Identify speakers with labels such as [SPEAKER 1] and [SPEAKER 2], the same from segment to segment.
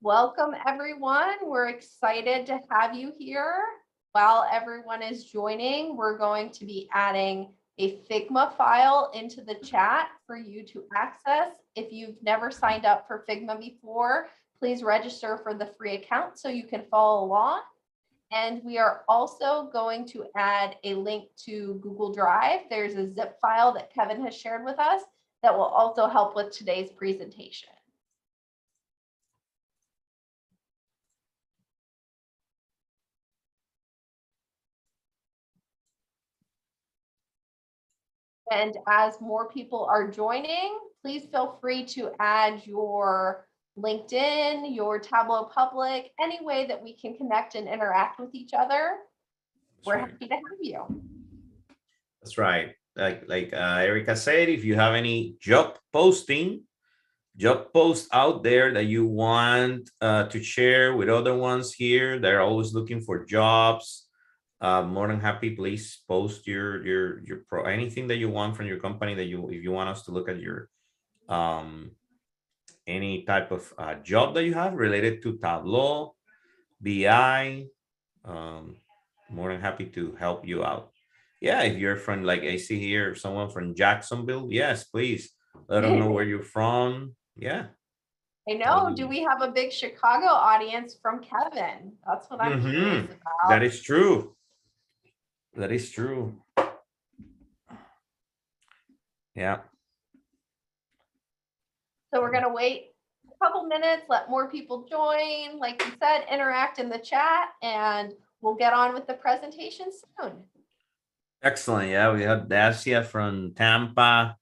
[SPEAKER 1] Welcome, everyone. We're excited to have you here. While everyone is joining, we're going to be adding a Figma file into the chat for you to access. If you've never signed up for Figma before, please register for the free account so you can follow along. And we are also going to add a link to Google Drive. There's a zip file that Kevin has shared with us that will also help with today's presentation. And as more people are joining, please feel free to add your LinkedIn, your Tableau public, any way that we can connect and interact with each other. We're happy to have you.
[SPEAKER 2] That's right. Like Erica said, if you have any job posts out there that you want to share with other ones here, they're always looking for jobs. More than happy, please post your anything that you want from your company that if you want us to look at your any type of job that you have related to Tableau, BI, more than happy to help you out. Yeah, if you're from, like I see here, someone from Jacksonville, yes, please let them know where you're from. Yeah.
[SPEAKER 1] I know. Do we have a big Chicago audience from Kevin? That's what I'm curious about.
[SPEAKER 2] That is true. That is true. Yeah.
[SPEAKER 1] So we're going to wait a couple minutes, let more people join. Like you said, interact in the chat, and we'll get on with the presentation soon.
[SPEAKER 2] Excellent. Yeah, we have Dacia from Tampa.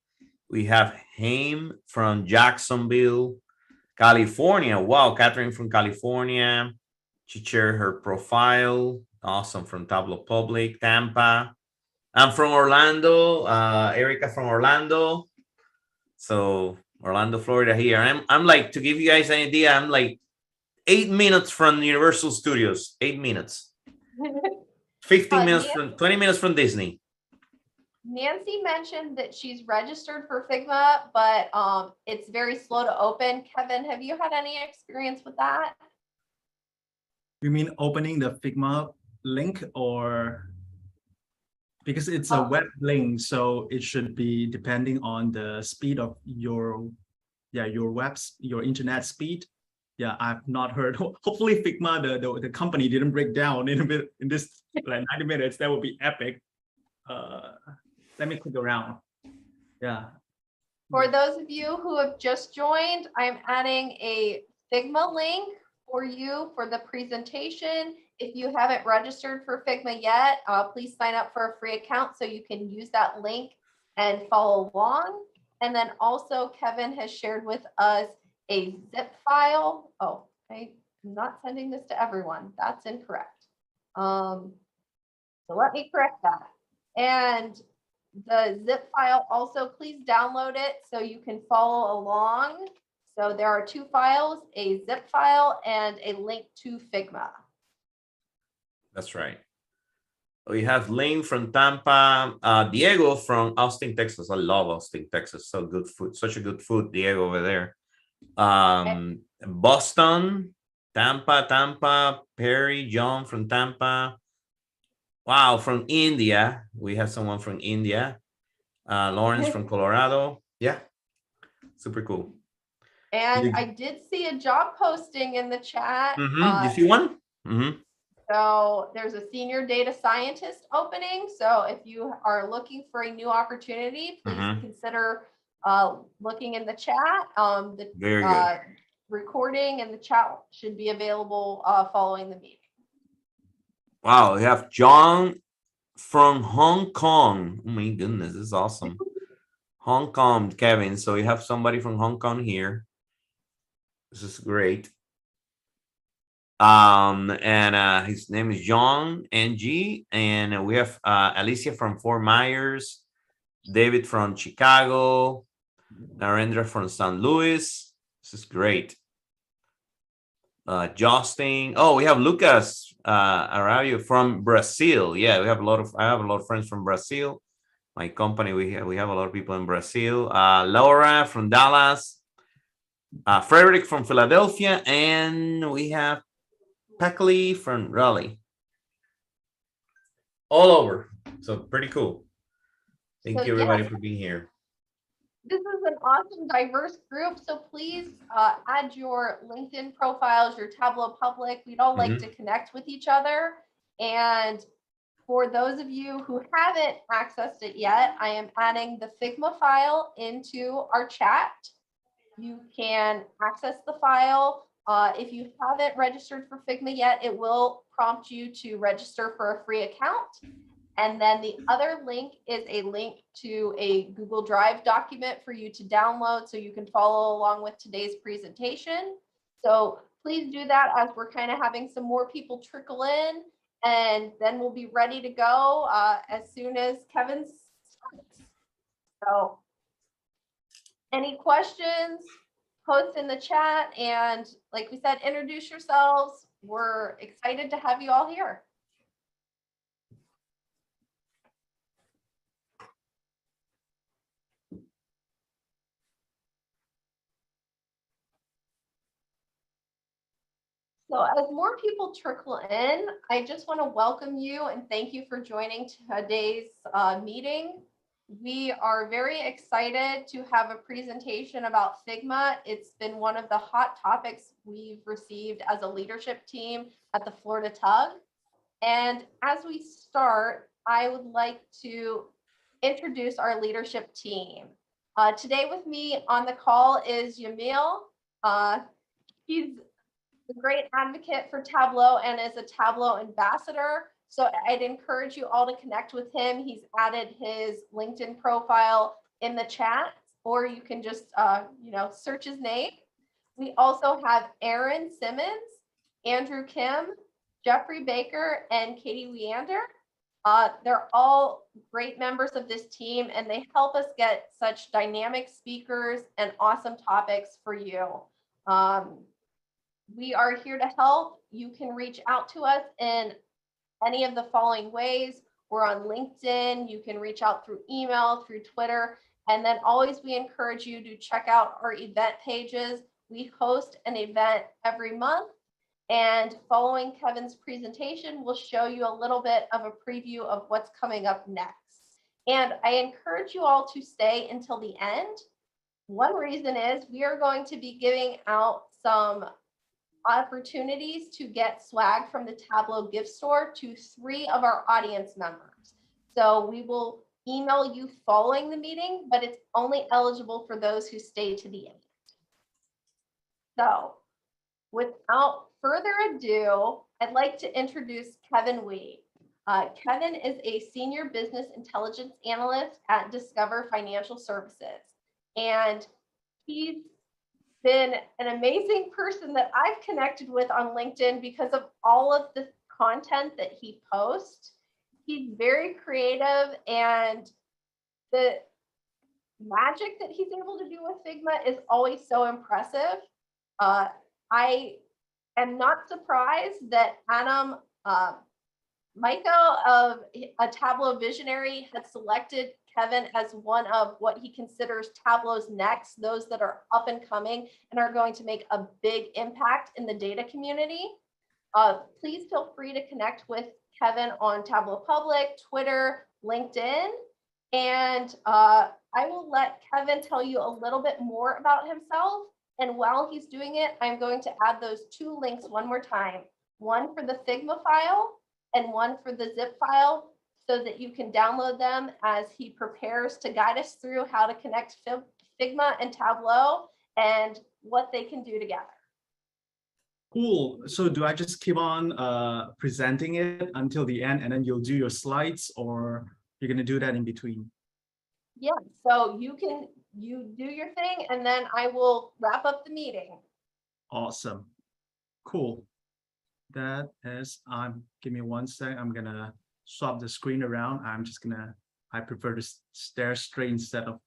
[SPEAKER 2] We have Haim from Jacksonville, California. Wow, Catherine from California. She shared her profile. Awesome, from Tableau Public, Tampa. I'm from Orlando. Erica from Orlando. So Orlando, Florida here. I'm like, to give you guys an idea, I'm like 8 minutes from Universal Studios. 8 minutes. 15 minutes from 20 minutes from Disney.
[SPEAKER 1] Nancy mentioned that she's registered for Figma, but it's very slow to open. Kevin, have you had any experience with that?
[SPEAKER 3] You mean opening the Figma link, or because it's a web link, so it should be depending on the speed of your internet speed. Yeah, I've not heard. Hopefully Figma, the company, didn't break down in this like 90 minutes. That would be epic. Let me click around. Yeah.
[SPEAKER 1] For those of you who have just joined, I'm adding a Figma link for you for the presentation. If you haven't registered for Figma yet, please sign up for a free account so you can use that link and follow along. And then also Kevin has shared with us a zip file. Oh, I'm not sending this to everyone. That's incorrect. So let me correct that. And the zip file also, please download it so you can follow along. So there are two files, a zip file and a link to Figma.
[SPEAKER 2] That's right. We have Lynn from Tampa, Diego from Austin, Texas. I love Austin, Texas. So good food, such a good food, Diego over there. Boston, Tampa, Perry, John from Tampa. Wow, from India. We have someone from India. Lawrence from Colorado. Yeah, super cool.
[SPEAKER 1] And I did see a job posting in the chat.
[SPEAKER 2] You see one?
[SPEAKER 1] So there's a senior data scientist opening. So if you are looking for a new opportunity, please consider looking in the chat.
[SPEAKER 2] Very good.
[SPEAKER 1] Recording and the chat should be available following the meeting.
[SPEAKER 2] Wow, we have John from Hong Kong. Oh my goodness, this is awesome. Hong Kong, Kevin. So we have somebody from Hong Kong here. This is great. And his name is John NG, and we have Alicia from Fort Myers, David from Chicago, Narendra from St. Louis. This is great. Justin. Oh, we have Lucas Arario from Brazil. Yeah, I have a lot of friends from Brazil. My company, we have a lot of people in Brazil. Laura from Dallas. Frederick from Philadelphia, and we have Peckley from Raleigh. All over. So pretty cool. Thank
[SPEAKER 1] So
[SPEAKER 2] you everybody
[SPEAKER 1] yes,
[SPEAKER 2] for being here.
[SPEAKER 1] this is an awesome, diverse group. So please add your LinkedIn profiles, your Tableau public. We'd all like to connect with each other. And for those of you who haven't accessed it yet, I am adding the Figma file into our chat. You can access the file. If you haven't registered for Figma yet, it will prompt you to register for a free account. And then the other link is a link to a Google Drive document for you to download so you can follow along with today's presentation. So please do that as we're kind of having some more people trickle in, and then we'll be ready to go as soon as Kevin starts. So any questions, post in the chat, and like we said, introduce yourselves. We're excited to have you all here. So as more people trickle in, I just want to welcome you and thank you for joining today's meeting. We are very excited to have a presentation about Figma. It's been one of the hot topics we've received as a leadership team at the Florida TUG. And as we start, I would like to introduce our leadership team. Today with me on the call is Yamil. He's a great advocate for Tableau and is a Tableau ambassador. So I'd encourage you all to connect with him. He's added his LinkedIn profile in the chat, or you can just search his name. We also have Aaron Simmons, Andrew Kim, Jeffrey Baker, and Katie Leander. They're all great members of this team, and they help us get such dynamic speakers and awesome topics for you. We are here to help. You can reach out to us in any of the following ways. We're on LinkedIn. You can reach out through email, through Twitter. And then always we encourage you to check out our event pages. We host an event every month. And following Kevin's presentation, we'll show you a little bit of a preview of what's coming up next. And I encourage you all to stay until the end. One reason is we are going to be giving out some opportunities to get swag from the Tableau gift store to 3 of our audience members. So we will email you following the meeting, but it's only eligible for those who stay to the end. So without further ado, I'd like to introduce Kevin Wee. Kevin is a senior business intelligence analyst at Discover Financial Services, and he's been an amazing person that I've connected with on LinkedIn because of all of the content that he posts. He's very creative, and the magic that he's able to do with Figma is always so impressive. I am not surprised that Adam Michael of a Tableau Visionary had selected Kevin as one of what he considers Tableau's next, those that are up and coming and are going to make a big impact in the data community. Please feel free to connect with Kevin on Tableau Public, Twitter, LinkedIn, and I will let Kevin tell you a little bit more about himself. And while he's doing it, I'm going to add those 2 links one more time, one for the Figma file and one for the zip file, so that you can download them as he prepares to guide us through how to connect Figma and Tableau and what they can do together.
[SPEAKER 3] Cool. So do I just keep on presenting it until the end, and then you'll do your slides, or you're going to do that in between?
[SPEAKER 1] Yeah, so you do your thing, and then I will wrap up the meeting.
[SPEAKER 3] Awesome. Cool. That is, give me 1 sec. I'm gonna swap the screen around. I prefer to stare straight instead of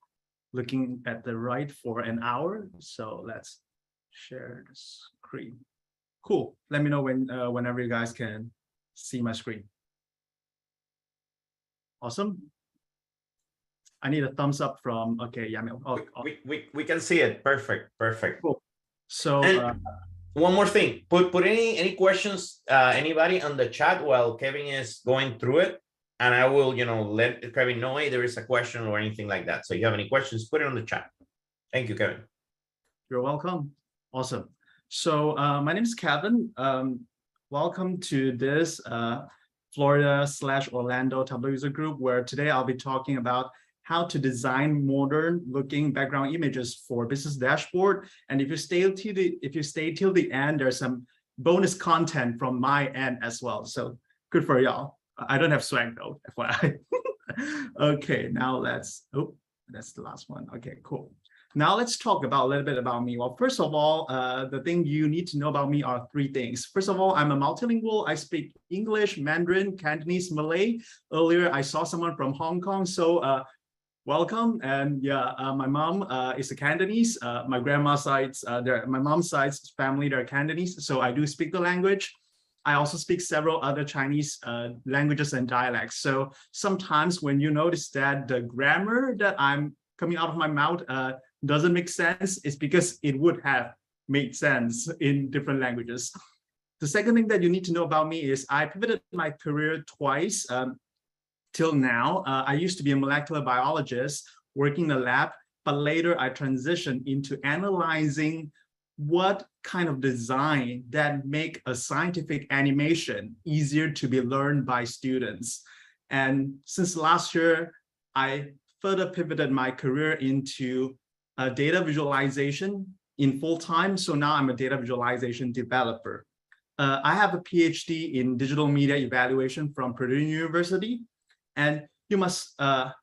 [SPEAKER 3] looking at the right for an hour. So let's share the screen. Cool. Let me know whenever you guys can see my screen. Awesome. I need a thumbs up from, okay, yeah.
[SPEAKER 2] We can see it. Perfect.
[SPEAKER 3] Cool. So
[SPEAKER 2] And one more thing, put any questions, anybody on the chat while Kevin is going through it. And I will, let Kevin know, hey, there is a question or anything like that. So if you have any questions, put it on the chat. Thank you, Kevin.
[SPEAKER 3] you're welcome. Awesome. So my name is Kevin. Welcome to this Florida/Orlando Tableau user group, where today I'll be talking about how to design modern looking background images for business dashboard. And if you stay till the end, there's some bonus content from my end as well. So good for y'all. I don't have swag though, FYI. Okay, now that's the last one. Okay, cool. Now let's talk about a little bit about me. Well, first of all, the thing you need to know about me are three things. First of all, I'm a multilingual. I speak English, Mandarin, Cantonese, Malay. Earlier, I saw someone from Hong Kong. So welcome. And yeah, my mom is a Cantonese. My grandma's sides, my mom's side's family, they're Cantonese. So I do speak the language. I also speak several other Chinese languages and dialects. So sometimes when you notice that the grammar that I'm coming out of my mouth doesn't make sense, it's because it would have made sense in different languages. The second thing that you need to know about me is I pivoted my career twice till now. I used to be a molecular biologist working in a lab, but later I transitioned into analyzing what kind of design that make a scientific animation easier to be learned by students. And since last year, I further pivoted my career into data visualization in full time. So now I'm a data visualization developer. I have a PhD in digital media evaluation from Purdue University. And you must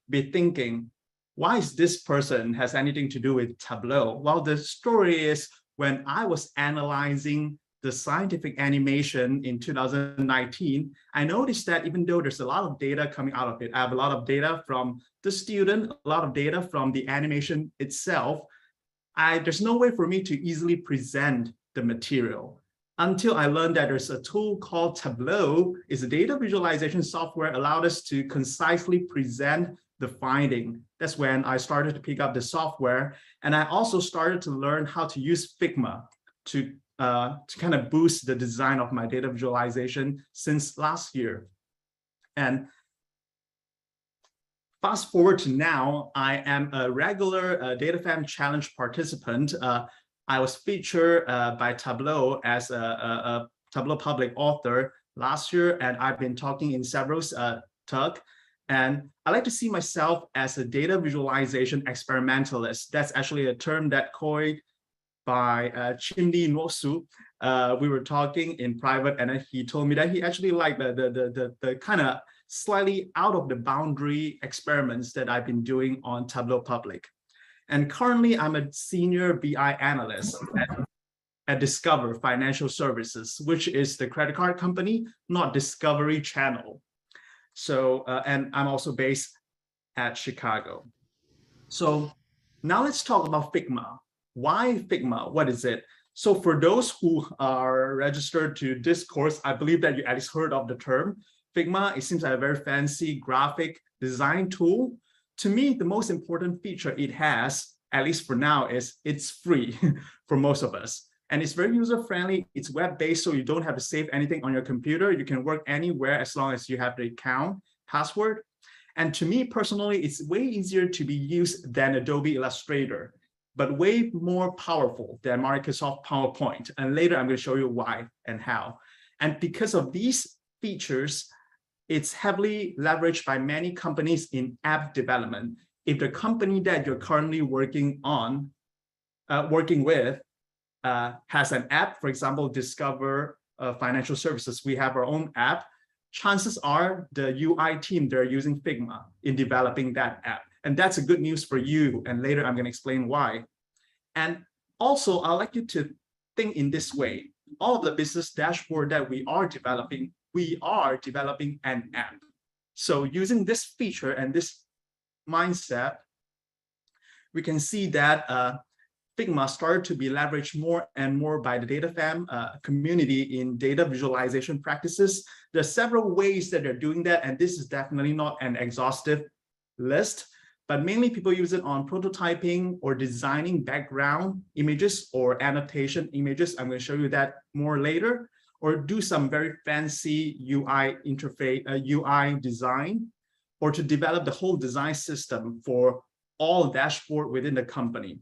[SPEAKER 3] be thinking, why is this person has anything to do with Tableau? Well, the story is when I was analyzing the scientific animation in 2019, I noticed that even though there's a lot of data coming out of it, I have a lot of data from the student, a lot of data from the animation itself, there's no way for me to easily present the material until I learned that there's a tool called Tableau. It's a data visualization software allowed us to concisely present the finding. That's when I started to pick up the software. And I also started to learn how to use Figma to kind of boost the design of my data visualization since last year. And fast forward to now, I am a regular DataFam Challenge participant. I was featured by Tableau as a Tableau public author last year, and I've been talking in several TUG. And I like to see myself as a data visualization experimentalist. That's actually a term that coined by Chimdi Nosu. We were talking in private, and he told me that he actually liked the kind of slightly out of the boundary experiments that I've been doing on Tableau Public. And currently, I'm a senior BI analyst at Discover Financial Services, which is the credit card company, not Discovery Channel. So, and I'm also based at Chicago. So now let's talk about Figma. Why Figma? What is it? So for those who are registered to this course, I believe that you at least heard of the term. Figma, it seems like a very fancy graphic design tool. To me, the most important feature it has, at least for now, is it's free for most of us. And it's very user-friendly. It's web-based, so you don't have to save anything on your computer. You can work anywhere as long as you have the account password. And to me personally, it's way easier to be used than Adobe Illustrator, but way more powerful than Microsoft PowerPoint. And later I'm going to show you why and how. And because of these features, it's heavily leveraged by many companies in app development. If the company that you're currently working with has an app, for example, Discover Financial Services, we have our own app, chances are the UI team, they're using Figma in developing that app. And that's a good news for you. And later I'm going to explain why. And also, I'd like you to think in this way. All of the business dashboard that we are developing an app. So using this feature and this mindset, we can see that Figma started to be leveraged more and more by the DataFam community in data visualization practices. There are several ways that they're doing that, and this is definitely not an exhaustive list. but mainly people use it on prototyping or designing background images or annotation images. I'm going to show you that more later, or do some very fancy UI interface, UI design, or to develop the whole design system for all dashboard within the company.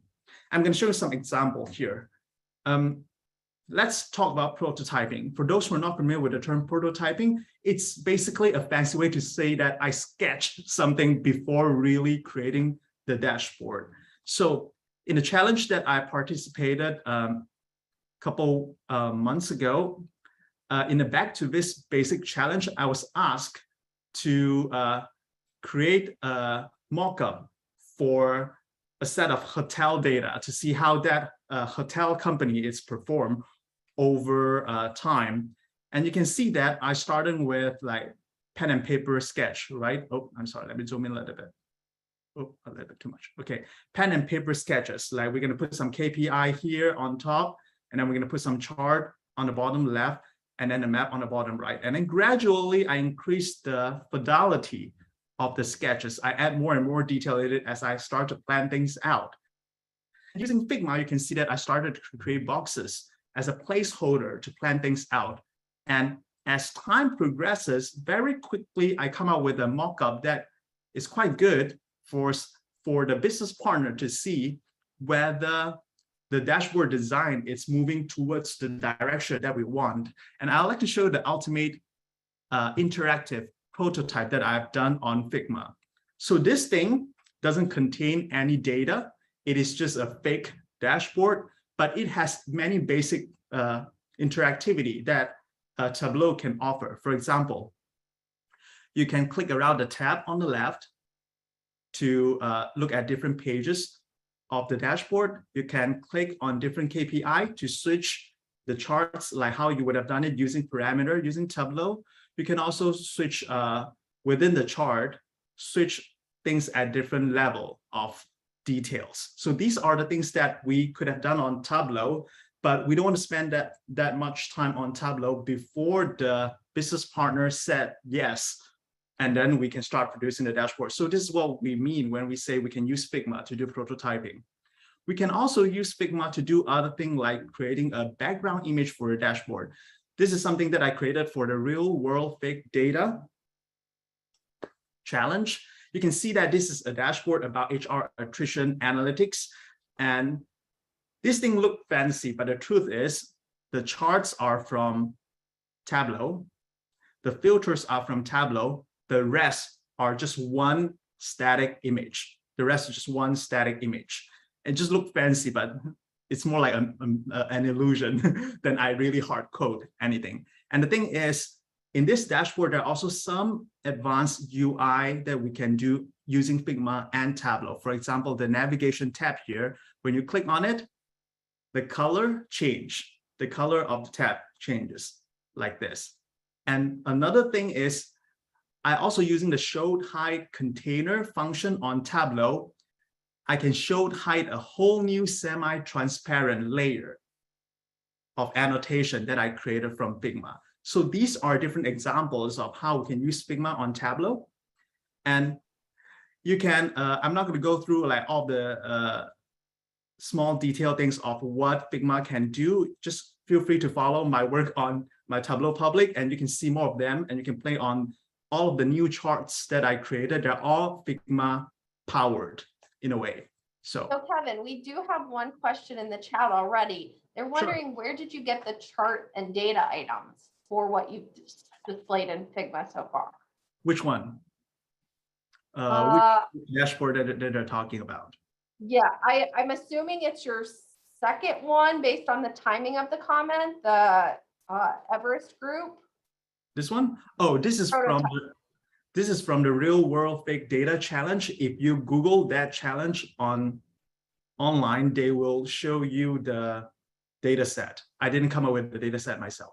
[SPEAKER 3] I'm going to show you some examples here. Let's talk about prototyping. For those who are not familiar with the term prototyping, it's basically a fancy way to say that I sketched something before really creating the dashboard. So in the challenge that I participated a couple months ago, in the Back to This Basic challenge, I was asked to create a mock-up for a set of hotel data to see how that hotel company is performed over time. And you can see that I started with like pen and paper sketch, right? Oh, I'm sorry, let me zoom in a little bit. Oh, a little bit too much. Okay, pen and paper sketches. Like we're gonna put some KPI here on top, and then we're gonna put some chart on the bottom left, and then a map on the bottom right. And then gradually I increased the fidelity of the sketches. I add more and more detail in it as I start to plan things out. Using Figma, you can see that I started to create boxes as a placeholder to plan things out. And as time progresses, very quickly, I come out with a mock-up that is quite good for the business partner to see whether the dashboard design is moving towards the direction that we want. And I'd like to show the ultimate interactive prototype that I've done on Figma. So this thing doesn't contain any data. It is just a fake dashboard, but it has many basic interactivity that Tableau can offer. For example, you can click around the tab on the left to look at different pages of the dashboard. You can click on different KPI to switch the charts, like how you would have done it using parameter, using Tableau. You can also switch within the chart, switch things at different level of details. So these are the things that we could have done on Tableau, but we don't want to spend that much time on Tableau before the business partner said yes, and then we can start producing the dashboard. So this is what we mean when we say we can use Figma to do prototyping. We can also use Figma to do other things like creating a background image for a dashboard. This is something that I created for the real world fake data challenge. You can see that this is a dashboard about HR attrition analytics. And this thing looks fancy, but the truth is the charts are from Tableau. The filters are from Tableau. The rest are just one static image. The rest is just one static image. It just looks fancy, but it's more like an illusion than I really hard code anything. And the thing is, in this dashboard, there are also some advanced UI that we can do using Figma and Tableau. For example, the navigation tab here, when you click on it, the color change. The color of the tab changes like this. And another thing is, I also using the show hide container function on Tableau. I can show hide a whole new semi-transparent layer of annotation that I created from Figma. So these are different examples of how we can use Figma on Tableau. And you can, I'm not going to go through like all the small detail things of what Figma can do. Just feel free to follow my work on my Tableau public, and you can see more of them, and you can play on all of the new charts that I created. They're all Figma powered in a way. So
[SPEAKER 1] Kevin, we do have one question in the chat already. They're wondering, where did you get the chart and data items for what you've displayed in Figma so far?
[SPEAKER 3] Which one? Which dashboard that they're talking about?
[SPEAKER 1] Yeah, I'm assuming it's your second one based on the timing of the comment, the Everest group.
[SPEAKER 3] This one? Oh, this is from the real world fake data challenge. If you Google that challenge online, they will show you the data set. I didn't come up with the data set myself.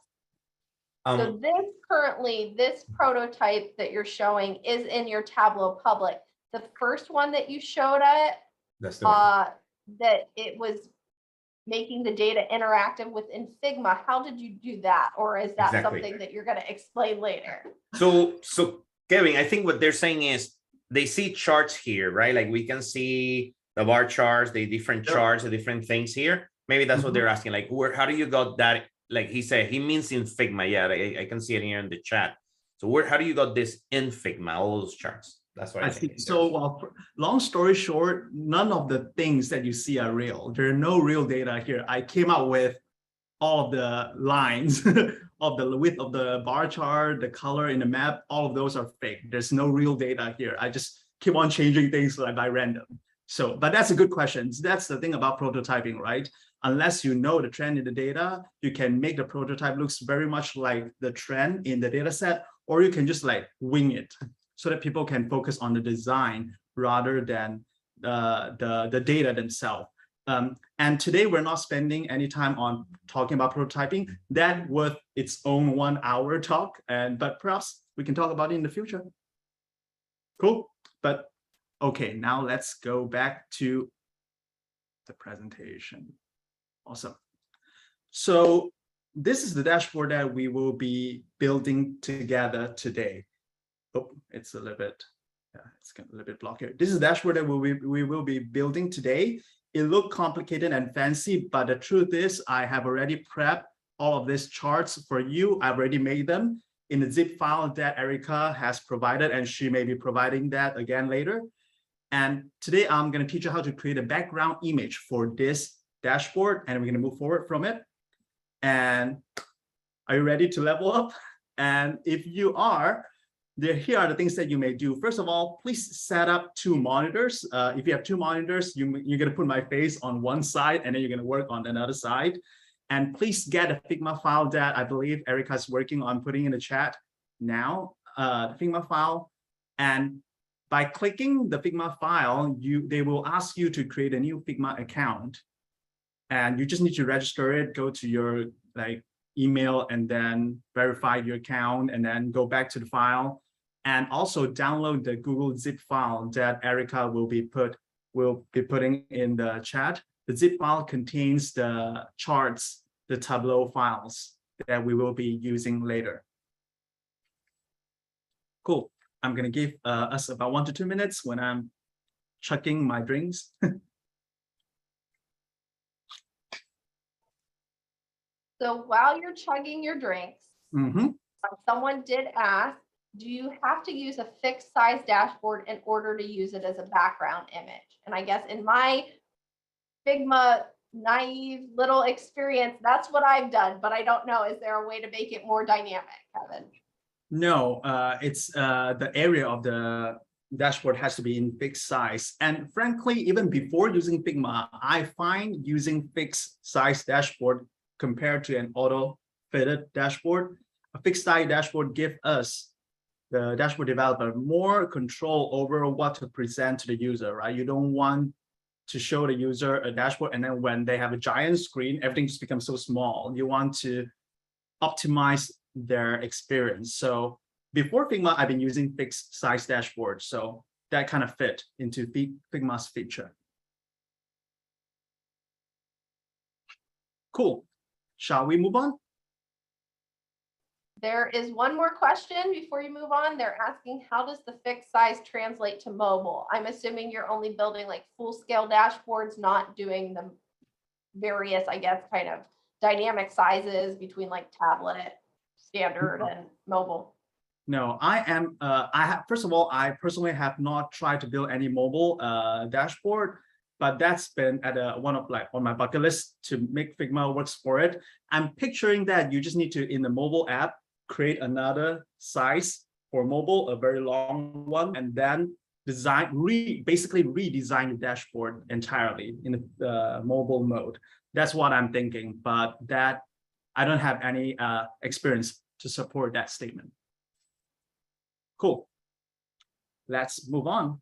[SPEAKER 1] So this prototype that you're showing is in your Tableau public. The first one that you showed
[SPEAKER 2] That's the one.
[SPEAKER 1] that it was making the data interactive within Figma. How did you do that? Or is that
[SPEAKER 2] Exactly.
[SPEAKER 1] something that you're going to explain later?
[SPEAKER 2] So Kevin, I think what they're saying is they see charts here, right? Like we can see the bar charts, the different charts, the different things here. Maybe that's what they're asking. Like, how do you got that? Like he said, he means in Figma. Yeah, I can see it here in the chat. So how do you got this in Figma, all those charts? That's what I think.
[SPEAKER 3] So, long story short, none of the things that you see are real. There are no real data here. I came up with all of the lines of the width of the bar chart, the color in the map, all of those are fake. There's no real data here. I just keep on changing things like by random. So, but that's a good question. That's the thing about prototyping, right? Unless you know the trend in the data, you can make the prototype looks very much like the trend in the data set, or you can just like wing it so that people can focus on the design rather than the data themselves. And today we're not spending any time on talking about prototyping. That was its own 1 hour talk, but perhaps we can talk about it in the future. Cool. But okay, now let's go back to the presentation. Awesome. So this is the dashboard that we will be building together today. Oh, it's a little bit, it's a little bit blocked here. This is the dashboard that we will be building today. It looks complicated and fancy, but the truth is I have already prepped all of these charts for you. I've already made them in the zip file that Erica has provided, and she may be providing that again later. And today I'm going to teach you how to create a background image for this dashboard, and we're going to move forward from it. And are you ready to level up? And if you are, here are the things that you may do. First of all, please set up 2 monitors. If you have 2 monitors, you're going to put my face on one side, and then you're going to work on another side. And please get a Figma file that I believe Erica is working on putting in the chat now, the Figma file. And by clicking the Figma file, they will ask you to create a new Figma account. And you just need to register it, go to your email, and then verify your account, and then go back to the file. And also download the Google zip file that Erica will be putting in the chat. The zip file contains the charts, the Tableau files that we will be using later. Cool. I'm going to give us about 1 to 2 minutes when I'm chugging my drinks.
[SPEAKER 1] So while you're chugging your drinks, someone did ask, do you have to use a fixed size dashboard in order to use it as a background image? And I guess in my Figma naive little experience, that's what I've done, but I don't know, is there a way to make it more dynamic, Kevin?
[SPEAKER 3] No, it's the area of the dashboard has to be in fixed size. And frankly, even before using Figma, I find using fixed size dashboard compared to an auto fitted dashboard, a fixed size dashboard gives us, the dashboard developer, more control over what to present to the user, right? You don't want to show the user a dashboard, and then when they have a giant screen, everything just becomes so small. You want to optimize their experience. So before Figma, I've been using fixed size dashboard. So that kind of fit into Figma's feature. Cool. Shall we move on?
[SPEAKER 1] There is one more question before you move on. They're asking, how does the fixed size translate to mobile? I'm assuming you're only building like full scale dashboards, not doing the various, I guess, kind of dynamic sizes between like tablet, standard, and mobile.
[SPEAKER 3] No, I am. First of all, I personally have not tried to build any mobile dashboard, but that's been at on my bucket list to make Figma works for it. I'm picturing that you just need to, in the mobile app, create another size for mobile, a very long one, and then basically redesign your dashboard entirely in the mobile mode. That's what I'm thinking, but that I don't have any experience to support that statement. Cool. Let's move on.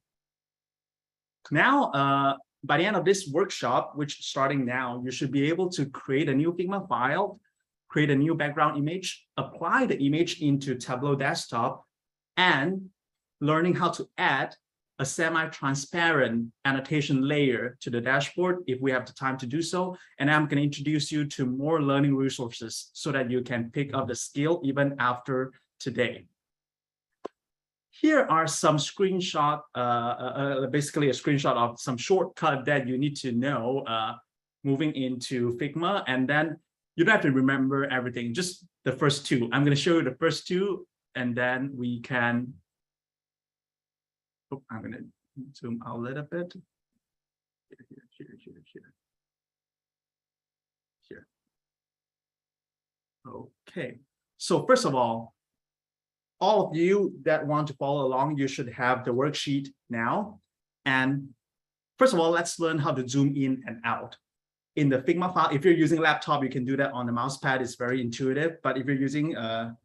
[SPEAKER 3] Now, by the end of this workshop, which starting now, you should be able to create a new Figma file, create a new background image, apply the image into Tableau desktop, and learning how to add a semi-transparent annotation layer to the dashboard if we have the time to do so. And I'm going to introduce you to more learning resources so that you can pick up the skill even after today. here are some screenshot, basically a screenshot of some shortcut that you need to know moving into Figma. And then you don't have to remember everything, just the first two. I'm going to show you the first two, and then we can, I'm going to zoom out a little bit. Here. Okay, so first of all of you that want to follow along, you should have the worksheet now. And first of all, let's learn how to zoom in and out. In the Figma file, if you're using laptop, you can do that on the mouse pad. It's very intuitive. But if you're using a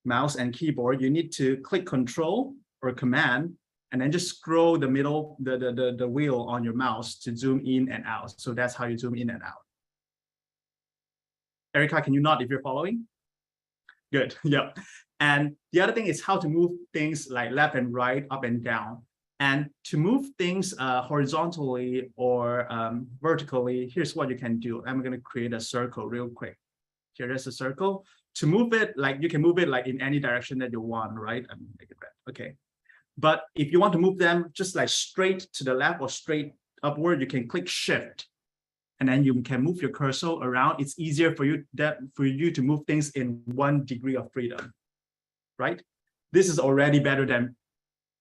[SPEAKER 3] mouse and keyboard, you need to click Control or Command, and then just scroll the middle, the wheel on your mouse to zoom in and out. So that's how you zoom in and out. Erica, can you nod if you're following? Good, yep. And the other thing is how to move things like left and right, up and down. And to move things horizontally or vertically, here's what you can do. I'm going to create a circle real quick. Here's a circle. To move it, like you can move it like in any direction that you want, right? I'm gonna make it red. Okay. But if you want to move them just like straight to the left or straight upward, you can click Shift. And then you can move your cursor around. It's easier for you to move things in 1 degree of freedom, right? This is already better than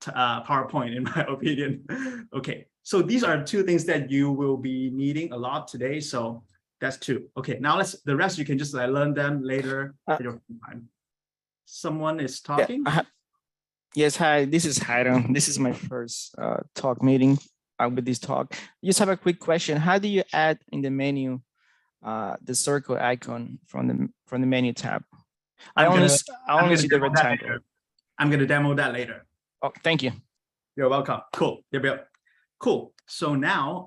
[SPEAKER 3] PowerPoint, in my opinion. Okay, so these are two things that you will be needing a lot today. So that's two. Okay, now the rest you can just learn them later at your time. Someone is talking.
[SPEAKER 4] Yeah, yes, hi, this is Hiram. This is my first talk meeting with this talk. Just have a quick question. How do you add in the menu the circle icon from the menu tab? I only see the rectangle.
[SPEAKER 3] I'm going to demo that later.
[SPEAKER 4] Oh, thank you.
[SPEAKER 3] You're welcome. Cool. Cool. So now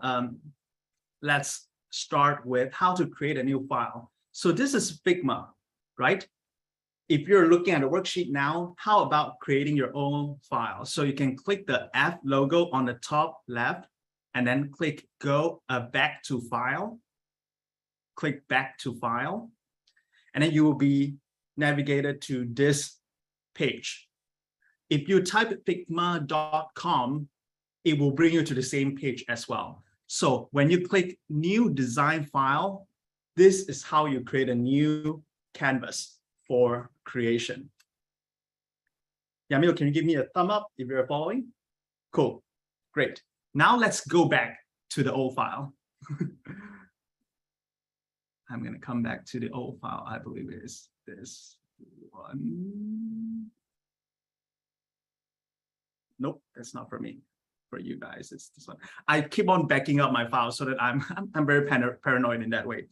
[SPEAKER 3] let's start with how to create a new file. So this is Figma, right? If you're looking at the worksheet now, how about creating your own file? So you can click the F logo on the top left and then click go back to file. Click back to file. And then you will be navigated to this page. If you type figma.com, it will bring you to the same page as well. So when you click new design file, this is how you create a new canvas for creation. Yamil, can you give me a thumb up if you're following? Cool, great. Now let's go back to the old file. I'm going to come back to the old file. I believe it is this one. Nope, that's not for me. For you guys, it's this one. I keep on backing up my file so that I'm very paranoid in that way.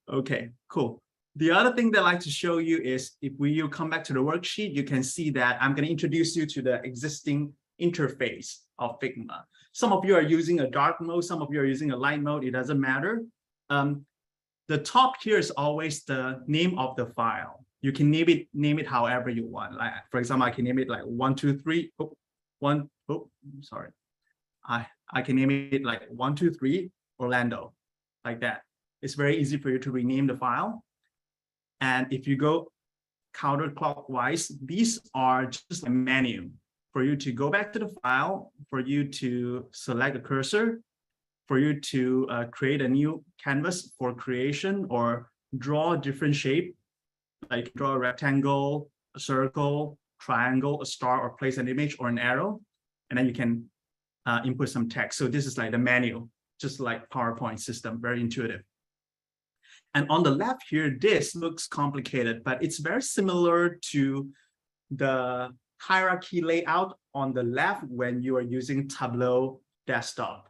[SPEAKER 3] Okay, cool. The other thing that I like to show you is if you come back to the worksheet, you can see that I'm going to introduce you to the existing interface of Figma. Some of you are using a dark mode, some of you are using a light mode. It doesn't matter. The top here is always the name of the file. You can name it however you want. Like, for example, I can name it like 123. Sorry. I can name it like 123 Orlando, like that. It's very easy for you to rename the file. And if you go counterclockwise, these are just a menu for you to go back to the file, for you to select a cursor, for you to create a new canvas for creation or draw a different shape, like draw a rectangle, a circle, triangle, a star, or place an image or an arrow. And then you can input some text. So this is like the menu, just like PowerPoint system, very intuitive. And on the left here, this looks complicated, but it's very similar to the hierarchy layout on the left when you are using Tableau desktop.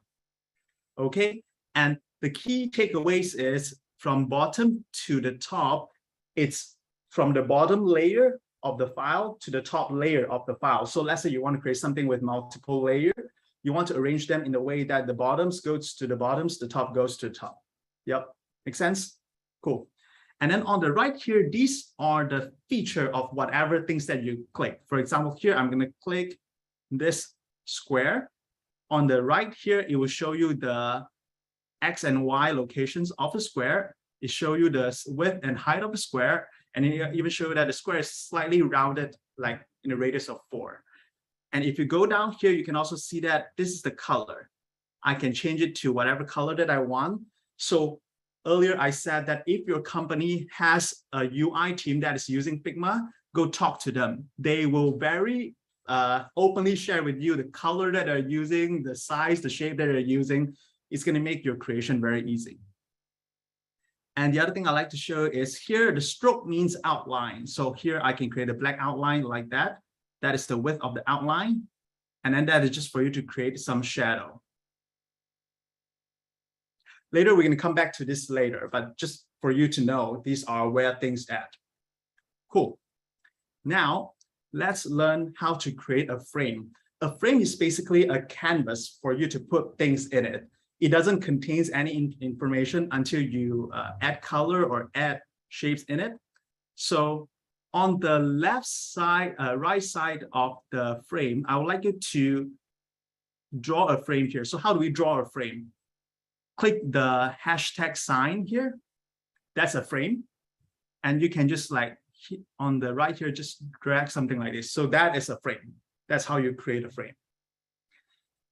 [SPEAKER 3] Okay, and the key takeaways is from bottom to the top, it's from the bottom layer of the file to the top layer of the file. So let's say you want to create something with multiple layers. You want to arrange them in a way that the bottoms goes to the bottoms, the top goes to the top. Yep, make sense? Cool. And then on the right here, these are the feature of whatever things that you click. For example, here, I'm going to click this square. On the right here, it will show you the X and Y locations of the square. It shows you the width and height of the square. And it even show you that the square is slightly rounded, like in a radius of 4. And if you go down here, you can also see that this is the color. I can change it to whatever color that I want. So earlier I said that if your company has a UI team that is using Figma, go talk to them. They will very openly share with you the color that they're using, the size, the shape that they're using. It's going to make your creation very easy. And the other thing I like to show is here, the stroke means outline. So here I can create a black outline like that. That is the width of the outline. And then that is just for you to create some shadow. Later, we're going to come back to this later, but just for you to know, these are where things at. Cool. Now, let's learn how to create a frame. A frame is basically a canvas for you to put things in it. It doesn't contain any information until you add color or add shapes in it. So on the left side, right side of the frame, I would like you to draw a frame here. So how do we draw a frame? Click the hashtag sign here. That's a frame. And you can just like on the right here, just drag something like this. So that is a frame. That's how you create a frame.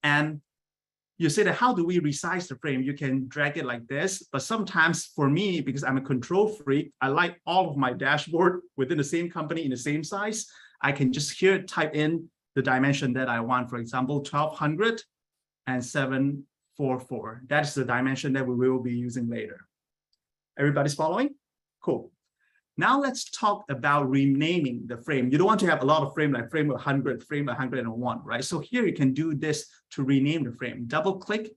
[SPEAKER 3] And you say that how do we resize the frame? You can drag it like this, but sometimes for me, because I'm a control freak, I like all of my dashboard within the same company in the same size. I can just here type in the dimension that I want. For example, 1200 and 744. That's the dimension that we will be using later. Everybody's following? Cool. Now let's talk about renaming the frame. You don't want to have a lot of frame like frame 100, frame 101, right? So here you can do this to rename the frame. Double click,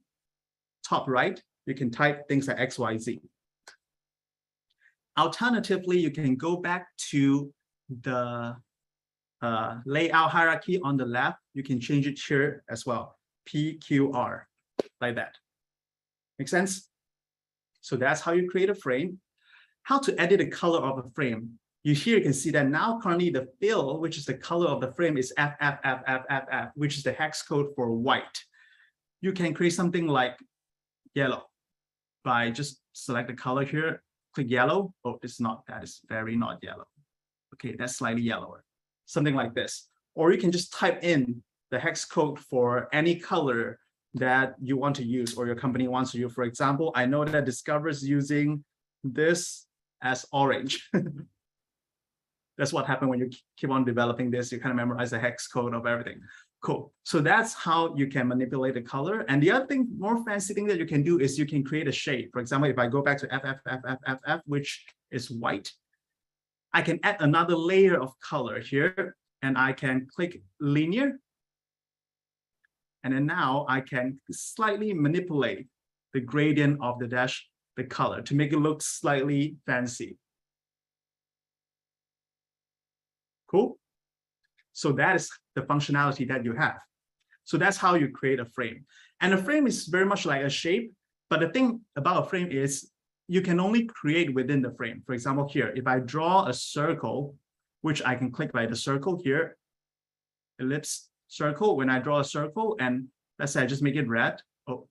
[SPEAKER 3] top right, you can type things like XYZ. Alternatively, you can go back to the layout hierarchy on the left. You can change it here as well, PQR, like that. Make sense? So that's how you create a frame. How to edit the color of a frame. You can see that now currently the fill, which is the color of the frame, is FFFFFF, which is the hex code for white. You can create something like yellow by just select the color here, click yellow. Oh, it's not, that is very not yellow. Okay, that's slightly yellower. Something like this. Or you can just type in the hex code for any color that you want to use or your company wants to use. For example, I know that Discover is using this as orange. That's what happened when you keep on developing this. You kind of memorize the hex code of everything. Cool. So that's how you can manipulate the color. And the other thing, more fancy thing that you can do is you can create a shade. For example, if I go back to FFFFFF, which is white, I can add another layer of color here, and I can click linear. And then now I can slightly manipulate the gradient of the color to make it look slightly fancy. Cool. So that is the functionality that you have. So that's how you create a frame. And a frame is very much like a shape, but the thing about a frame is you can only create within the frame. For example, here, if I draw a circle, which I can click like the circle here, ellipse circle, when I draw a circle, and let's say I just make it red. Oh,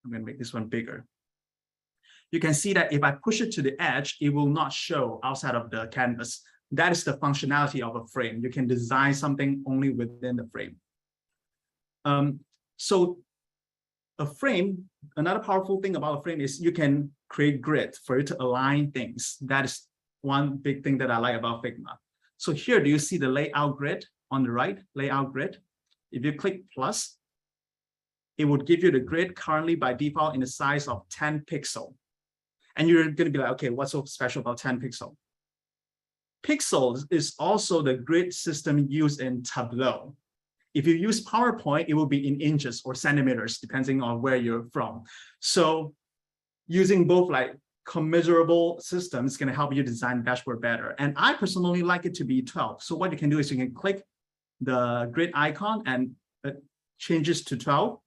[SPEAKER 3] I'm going to make this one bigger. You can see that if I push it to the edge, it will not show outside of the canvas. That is the functionality of a frame. You can design something only within the frame. So a frame, another powerful thing about a frame is you can create grid for it to align things. That is one big thing that I like about Figma. So here, do you see the layout grid on the right, layout grid? If you click plus, it would give you the grid currently by default in the size of 10 pixels. And you're going to be like, okay, what's so special about 10 pixels? Pixels is also the grid system used in Tableau. If you use PowerPoint, it will be in inches or centimeters, depending on where you're from. So using both like commiserable systems is going to help you design dashboard better. And I personally like it to be 12. So what you can do is you can click the grid icon and it changes to 12.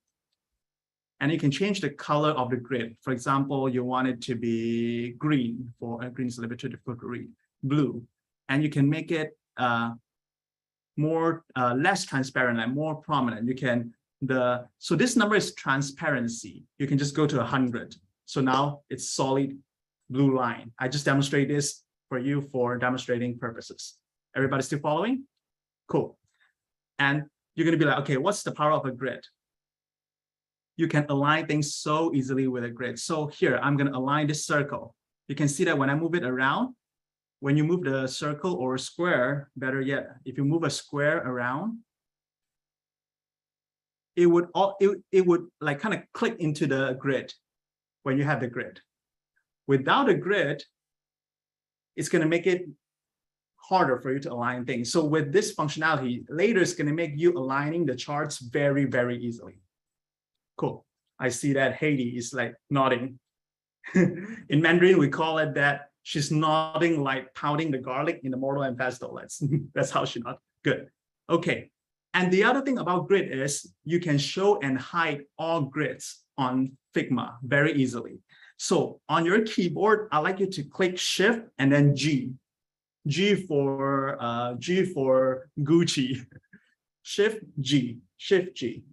[SPEAKER 3] And you can change the color of the grid. For example, you want it to be green, for green is a little bit too difficult to read, blue. And you can make it less transparent and more prominent. You can, so this number is transparency. You can just go to 100. So now it's solid blue line. I just demonstrate this for you for demonstrating purposes. Everybody still following? Cool. And you're going to be like, okay, what's the power of a grid? You can align things so easily with a grid. So here, I'm going to align this circle. You can see that when I move it around, when you move the circle or square, better yet, if you move a square around, it would like kind of click into the grid when you have the grid. Without a grid, it's going to make it harder for you to align things. So with this functionality, later it's going to make you aligning the charts very, very easily. Cool. I see that Haiti is like nodding. In Mandarin, we call it that she's nodding like pounding the garlic in the mortar and pestle. That's how she nods. Good. Okay. And the other thing about grid is you can show and hide all grids on Figma very easily. So on your keyboard, I'd like you to click Shift and then G. G for Gucci. Shift G. Shift G.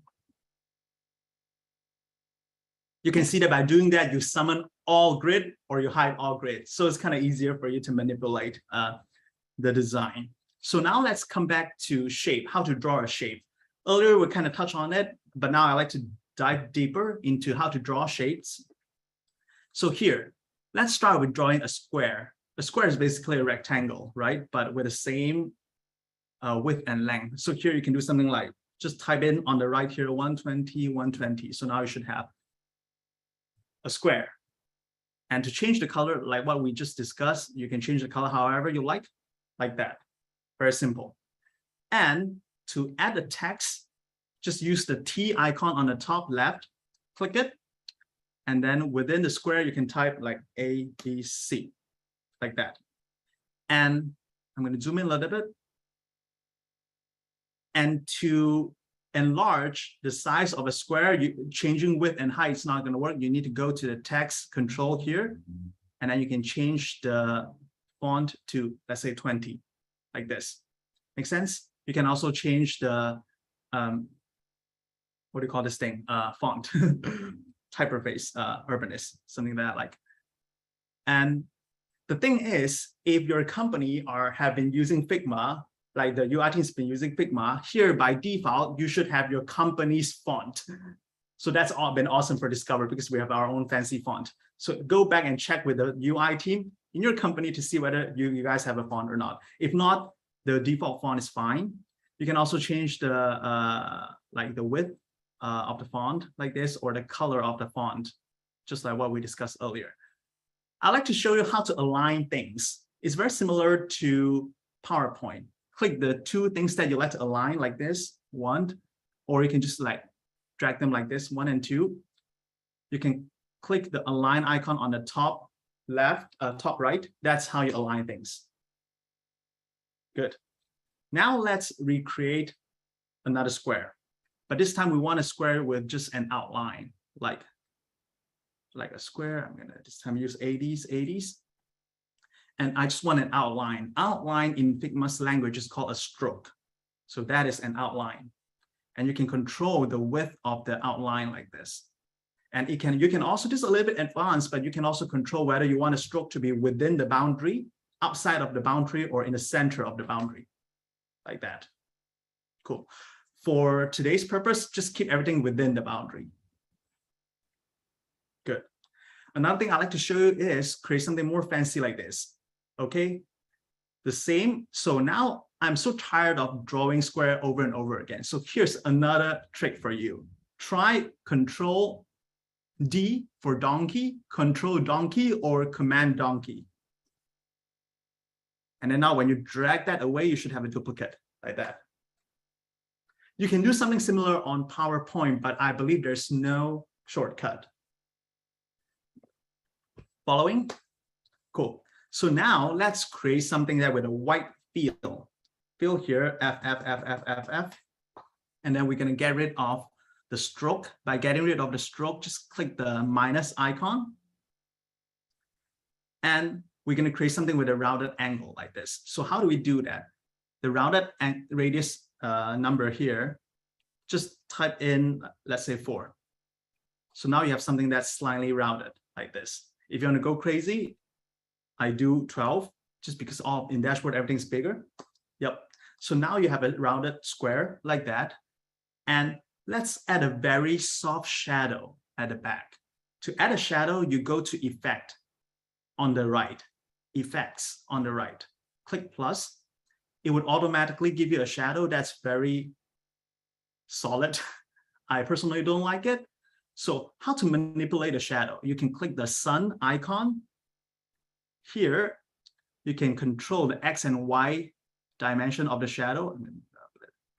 [SPEAKER 3] You can see that by doing that, you summon all grid or you hide all grid. So it's kind of easier for you to manipulate the design. So now let's come back to shape, how to draw a shape. Earlier, we kind of touched on it, but now I like to dive deeper into how to draw shapes. So here, let's start with drawing a square. A square is basically a rectangle, right? But with the same width and length. So here you can do something like, just type in on the right here, 120, 120. So now you should have a square. And to change the color, like what we just discussed, you can change the color however you like that. Very simple. And to add the text, just use the T icon on the top left, click it. And then within the square, you can type like A, B, C, like that. And I'm going to zoom in a little bit. And to enlarge the size of a square, changing width and height is not going to work. You need to go to the text control here, and then you can change the font to, let's say, 20, like this. Make sense? You can also change the, what do you call this thing? Font, typeface, Urbanist, something that I like. And the thing is, if your company have been using Figma, like the UI team's been using Figma, here by default, you should have your company's font. So that's all been awesome for Discover because we have our own fancy font. So go back and check with the UI team in your company to see whether you guys have a font or not. If not, the default font is fine. You can also change the like the width of the font like this, or the color of the font, just like what we discussed earlier. I like to show you how to align things. It's very similar to PowerPoint. Click the two things that you like to align like this, one, or you can just like drag them like this, 1 and 2. You can click the align icon on the top left, top right. That's how you align things. Good. Now let's recreate another square, but this time we want a square with just an outline, like a square. I'm gonna this time use 80s. And I just want an outline. Outline in Figma's language is called a stroke. So that is an outline. And you can control the width of the outline like this. And you can also, this is a little bit advanced, but you can also control whether you want a stroke to be within the boundary, outside of the boundary, or in the center of the boundary, like that. Cool. For today's purpose, just keep everything within the boundary. Good. Another thing I like to show you is create something more fancy like this. Okay, the same. So now I'm so tired of drawing square over and over again. So here's another trick for you. Try Control D for donkey, Control donkey, or Command donkey. And then now when you drag that away, you should have a duplicate like that. You can do something similar on PowerPoint, but I believe there's no shortcut. Following? Cool. So now let's create something that with a white fill. Fill here, F. And then we're going to get rid of the stroke. By getting rid of the stroke, just click the minus icon. And we're going to create something with a rounded angle like this. So how do we do that? The rounded radius number here, just type in, let's say 4. So now you have something that's slightly rounded like this. If you want to go crazy, I do 12, just because in dashboard, everything's bigger. Yep. So now you have a rounded square like that. And let's add a very soft shadow at the back. To add a shadow, you go to Effect on the right, Effects on the right. Click plus. It would automatically give you a shadow that's very solid. I personally don't like it. So how to manipulate a shadow? You can click the sun icon. Here, you can control the X and Y dimension of the shadow.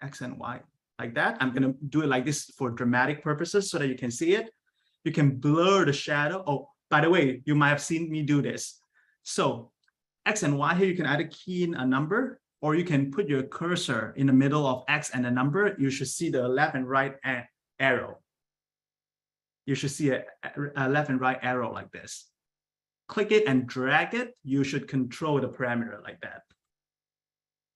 [SPEAKER 3] X and Y like that. I'm going to do it like this for dramatic purposes so that you can see it. You can blur the shadow. Oh, by the way, you might have seen me do this. So X and Y here, you can either key in a number, or you can put your cursor in the middle of X and a number. You should see the left and right arrow. You should see a left and right arrow like this. Click it and drag it. You should control the parameter like that.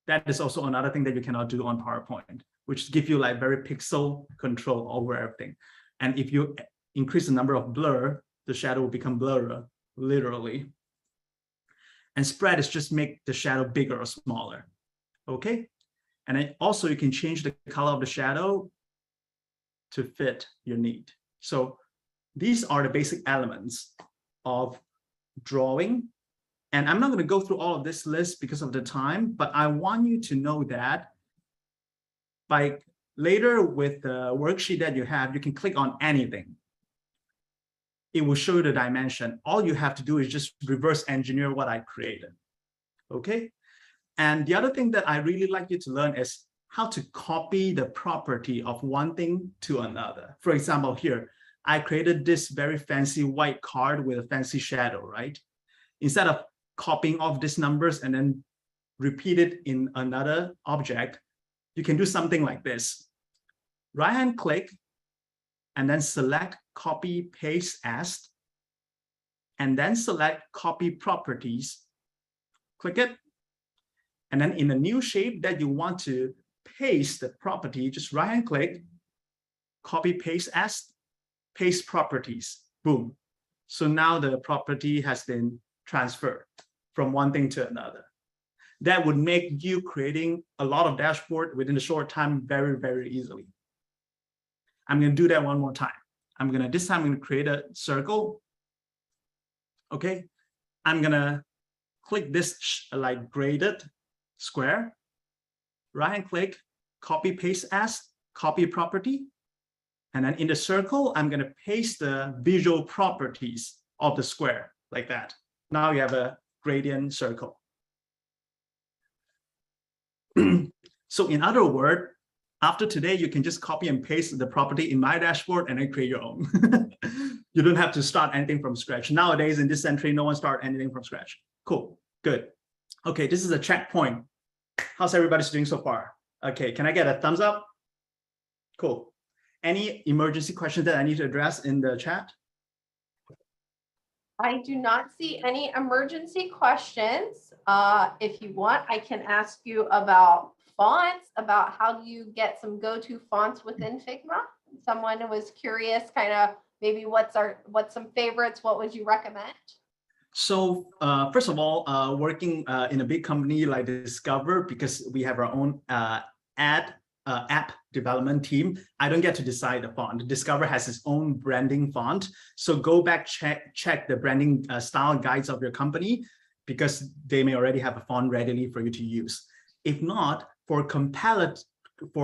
[SPEAKER 3] That is also another thing that you cannot do on PowerPoint, which gives you like very pixel control over everything. And if you increase the number of blur, the shadow will become blurrer, literally. And spread is just make the shadow bigger or smaller. Okay. And then also you can change the color of the shadow to fit your need. So these are the basic elements of drawing. And I'm not going to go through all of this list because of the time, but I want you to know that by later with the worksheet that you have, you can click on anything. It will show you the dimension. All you have to do is just reverse engineer what I created. Okay. And the other thing that I really like you to learn is how to copy the property of one thing to another. For example, here, I created this very fancy white card with a fancy shadow, right? Instead of copying off these numbers and then repeat it in another object, you can do something like this. Right-hand click, and then select Copy Paste As, and then select Copy Properties. Click it. And then in the new shape that you want to paste the property, just right-hand click, Copy Paste As, Paste Properties. Boom. So now the property has been transferred from one thing to another. That would make you creating a lot of dashboard within a short time very, very easily. I'm going to do that one more time. This time I'm going to create a circle. Okay. I'm going to click this like graded square, right-hand click, copy paste as, copy property. And then in the circle, I'm going to paste the visual properties of the square like that. Now you have a gradient circle. So in other words, after today, you can just copy and paste the property in my dashboard and then create your own. You don't have to start anything from scratch. Nowadays, in this century, no one starts anything from scratch. Cool, good. Okay, this is a checkpoint. How's everybody doing so far? Okay, can I get a thumbs up? Cool. Any emergency questions that I need to address in the chat?
[SPEAKER 1] I do not see any emergency questions. If you want, I can ask you about fonts, about how do you get some go-to fonts within Figma. Someone was curious, kind of maybe what's some favorites, what would you recommend?
[SPEAKER 3] So first of all, working in a big company like Discover, because we have our own app development team, I don't get to decide the font. Discover has its own branding font. So go back, check the branding style guides of your company, because they may already have a font readily for you to use. If not, for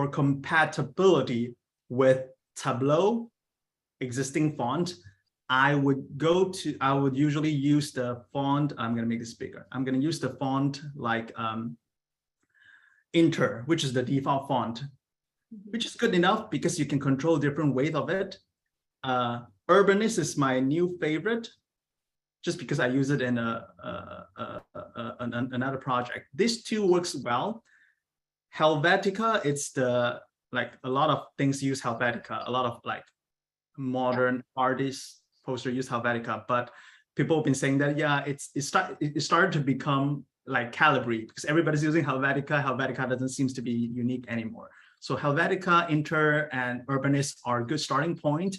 [SPEAKER 3] compatibility with Tableau existing font, I would usually use the font. I'm going to make this bigger. I'm going to use the font like Inter, which is the default font, which is good enough because you can control different weight of it. Urbanist is my new favorite, just because I use it in another project. This too works well. Helvetica, it's like a lot of things use Helvetica. A lot of like modern artists poster use Helvetica, but people have been saying that it started to become like Calibri, because everybody's using Helvetica. Helvetica doesn't seem to be unique anymore. So Helvetica, Inter, and Urbanist are a good starting point.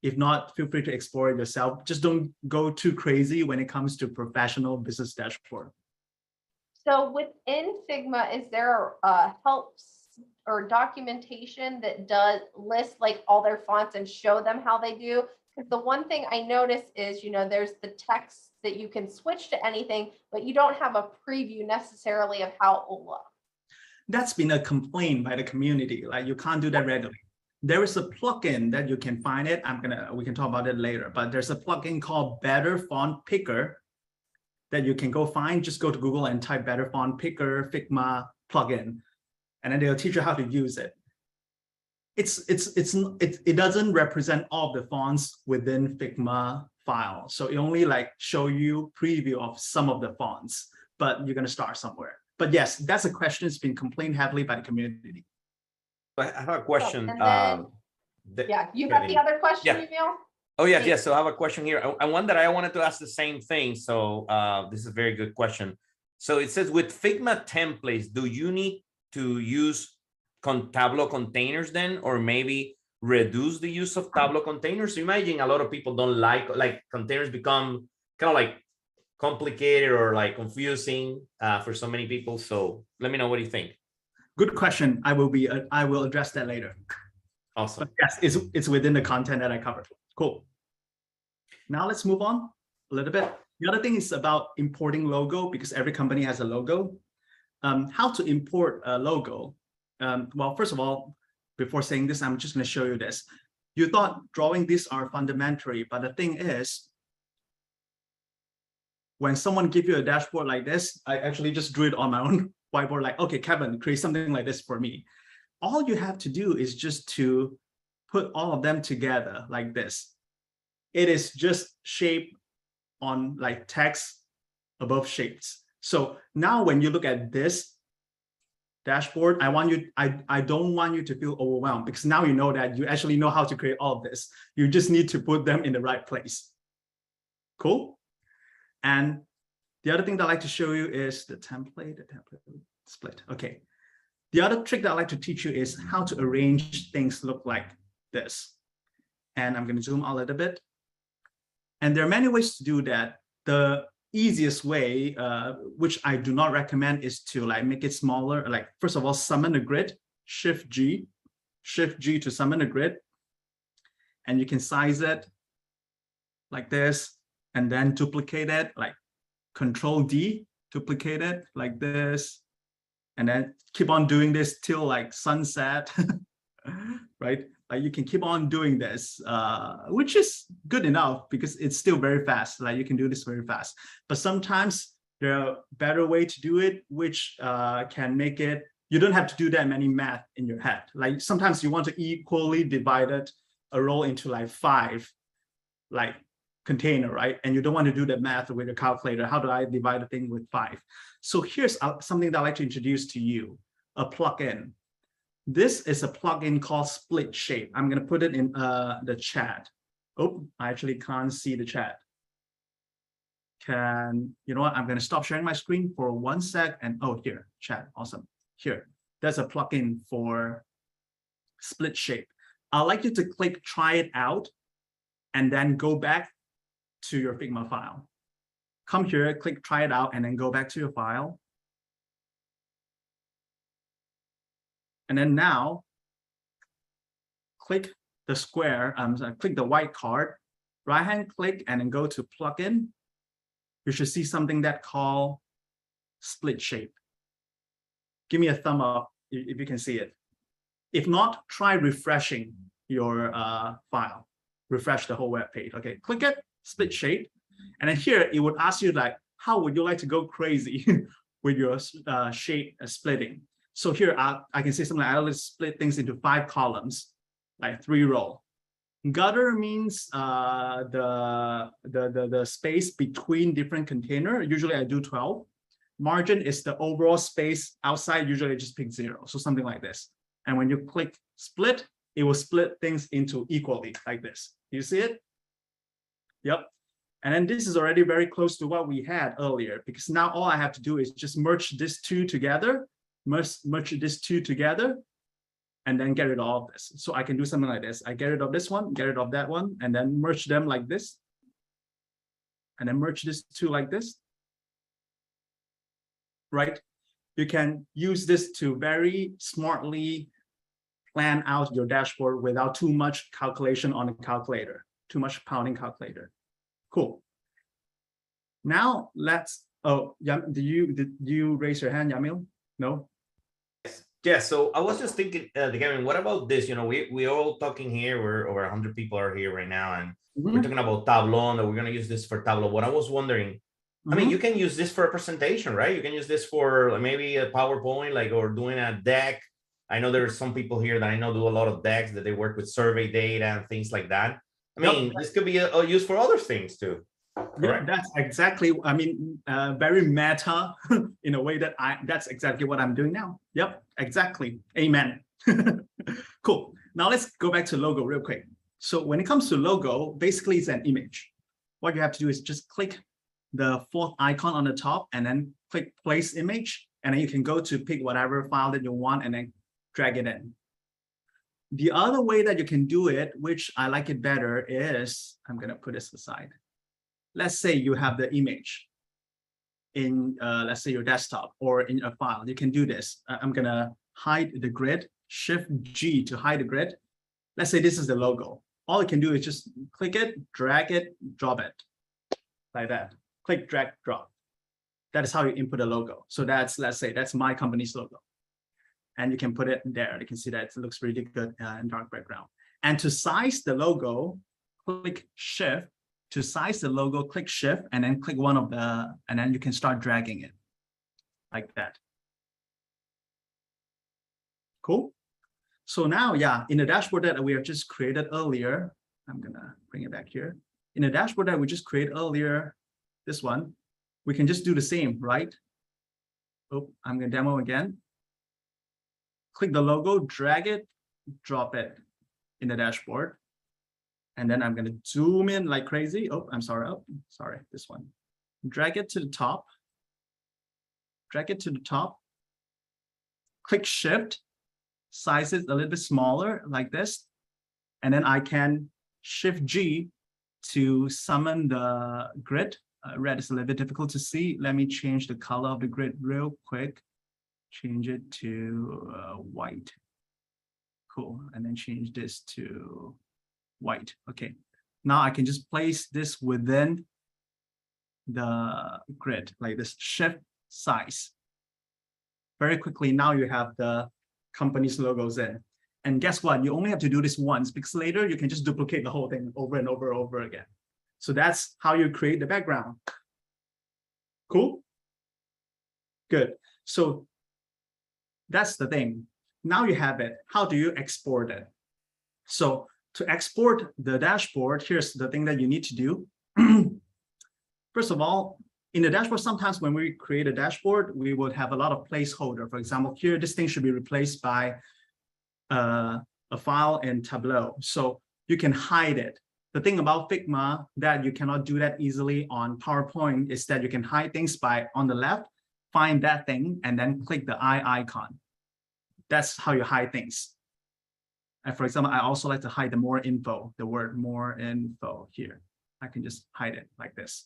[SPEAKER 3] If not, feel free to explore it yourself. Just don't go too crazy when it comes to professional business dashboard.
[SPEAKER 1] So within Figma, is there helps or documentation that does list like all their fonts and show them how they do? Because the one thing I notice is, there's the text that you can switch to anything, but you don't have a preview necessarily of how it will look.
[SPEAKER 3] That's been a complaint by the community. Like you can't do that readily. There is a plugin that you can find it. We can talk about it later, but there's a plugin called Better Font Picker that you can go find. Just go to Google and type Better Font Picker Figma plugin, and then they'll teach you how to use it. It doesn't represent all the fonts within Figma file. So it only like show you preview of some of the fonts, but you're gonna start somewhere. But yes, that's a question that's been complained heavily by the community.
[SPEAKER 2] But I have a question.
[SPEAKER 1] and then- Yeah, you got the other question,
[SPEAKER 2] Yeah.
[SPEAKER 1] Emil?
[SPEAKER 2] Oh, yes, yes. So I have a question here. And one that I wanted to ask the same thing. So this is a very good question. So it says with Figma templates, do you need to use Tableau containers then, or maybe reduce the use of Tableau containers? So imagine a lot of people don't like containers become kind of like complicated or like confusing for so many people. So let me know what you think.
[SPEAKER 3] Good question. I will address that later.
[SPEAKER 2] Awesome.
[SPEAKER 3] But yes, it's within the content that I covered. Cool. Now let's move on a little bit. The other thing is about importing logo, because every company has a logo. How to import a logo? Well, first of all, before saying this, I'm just going to show you this. You thought drawing these are fundamentary, but the thing is, when someone gives you a dashboard like this, I actually just drew it on my own whiteboard, like, okay, Kevin, create something like this for me. All you have to do is just to put all of them together like this. It is just shape on like text above shapes. So now when you look at this dashboard, I don't want you to feel overwhelmed, because now you know that you actually know how to create all of this. You just need to put them in the right place. Cool. And the other thing that I like to show you is the template split. Okay. The other trick that I like to teach you is how to arrange things look like this. And I'm going to zoom out a little bit. And there are many ways to do that. The easiest way, which I do not recommend, is to like make it smaller. Like, first of all, summon a grid, Shift G to summon a grid. And you can size it like this, and then duplicate it, like Control D, duplicate it like this, and then keep on doing this till like sunset, right? Like you can keep on doing this, which is good enough because it's still very fast. Like you can do this very fast, but sometimes there are better way to do it, which can make it, you don't have to do that many math in your head. Like sometimes you want to equally divide it, a row into like 5, like container, right? And you don't want to do the math with a calculator. How do I divide a thing with 5? So here's something that I'd like to introduce to you, a plugin. This is a plugin called Split Shape. I'm going to put it in the chat. Oh, I actually can't see the chat. You know what? I'm going to stop sharing my screen for 1 sec. And oh, here, chat. Awesome. Here, there's a plugin for Split Shape. I'd like you to click try it out and then go back to your Figma file. Come here, click try it out, and then go back to your file. And then now, click the square, click the white card, right-hand click, and then go to plugin. You should see something that called Split Shape. Give me a thumb up if you can see it. If not, try refreshing your file. Refresh the whole web page. Okay, click it, Split Shape. And then here, it would ask you like, how would you like to go crazy with your shape splitting? So here, I can say something like, I'll split things into 5 columns, like 3 rows. Gutter means the space between different container. Usually I do 12. Margin is the overall space outside. Usually I just pick 0. So something like this. And when you click split, it will split things into equally like this. You see it? Yep. And then this is already very close to what we had earlier, because now all I have to do is just merge these 2 together, merge these 2 together, and then get rid of all of this. So I can do something like this. I get rid of this one, get rid of that one, and then merge them like this. And then merge these 2 like this. right? You can use this to very smartly plan out your dashboard without too much calculation on the calculator, too much pounding calculator. Cool. Now let's, oh, did you raise your hand, Yamil? No?
[SPEAKER 2] Yeah, so I was just thinking, Gavin, what about this? You know, we all talking here. We're over 100 people are here right now, and we're talking about Tableau, and we're gonna use this for Tableau. What I was wondering, I mean, you can use this for a presentation, right? You can use this for maybe a PowerPoint, like, or doing a deck. I know there are some people here that I know do a lot of decks that they work with survey data and things like that. I mean, this could be used for other things too.
[SPEAKER 3] Yeah, that's exactly, I mean, very meta in a way that that's exactly what I'm doing now. Yep, exactly. Amen. Cool. Now let's go back to logo real quick. So when it comes to logo, basically it's an image. What you have to do is just click the fourth icon on the top and then click place image. And then you can go to pick whatever file that you want and then drag it in. The other way that you can do it, which I like it better, is I'm going to put this aside. Let's say you have the image in, let's say your desktop or in a file. You can do this. I'm going to hide the grid, Shift G to hide the grid. Let's say this is the logo. All you can do is just click it, drag it, drop it like that. Click, drag, drop. That is how you input a logo. So that's, let's say that's my company's logo. And you can put it there. You can see that it looks really good in dark background. And to size the logo, click Shift. To size the logo, click Shift and then click one of the, and then you can start dragging it like that. Cool. So now, yeah, in the dashboard that we have just created earlier, I'm gonna bring it back here. In the dashboard that we just created earlier, this one, we can just do the same, right? Oh, I'm gonna demo again. Click the logo, drag it, drop it in the dashboard. And then I'm going to zoom in like crazy. Oh, I'm sorry. Oh, sorry, this one. Drag it to the top. Drag it to the top. Click Shift. Size it a little bit smaller like this. And then I can Shift G to summon the grid. Red is a little bit difficult to see. Let me change the color of the grid real quick. Change it to white. Cool. And then change this to white. Okay, now I can just place this within the grid like this. Shift size. Very quickly, now you have the company's logos in. And guess what? You only have to do this once because later you can just duplicate the whole thing over and over and over again. So that's how you create the background. Cool? Good. So that's the thing. Now you have it. How do you export it? So to export the dashboard, here's the thing that you need to do. First of all, in the dashboard, sometimes when we create a dashboard, we would have a lot of placeholder. For example, here, this thing should be replaced by a file in Tableau. So you can hide it. The thing about Figma that you cannot do that easily on PowerPoint is that you can hide things by on the left, find that thing, and then click the eye icon. That's how you hide things. And for example, I also like to hide the more info, the word more info here. I can just hide it like this.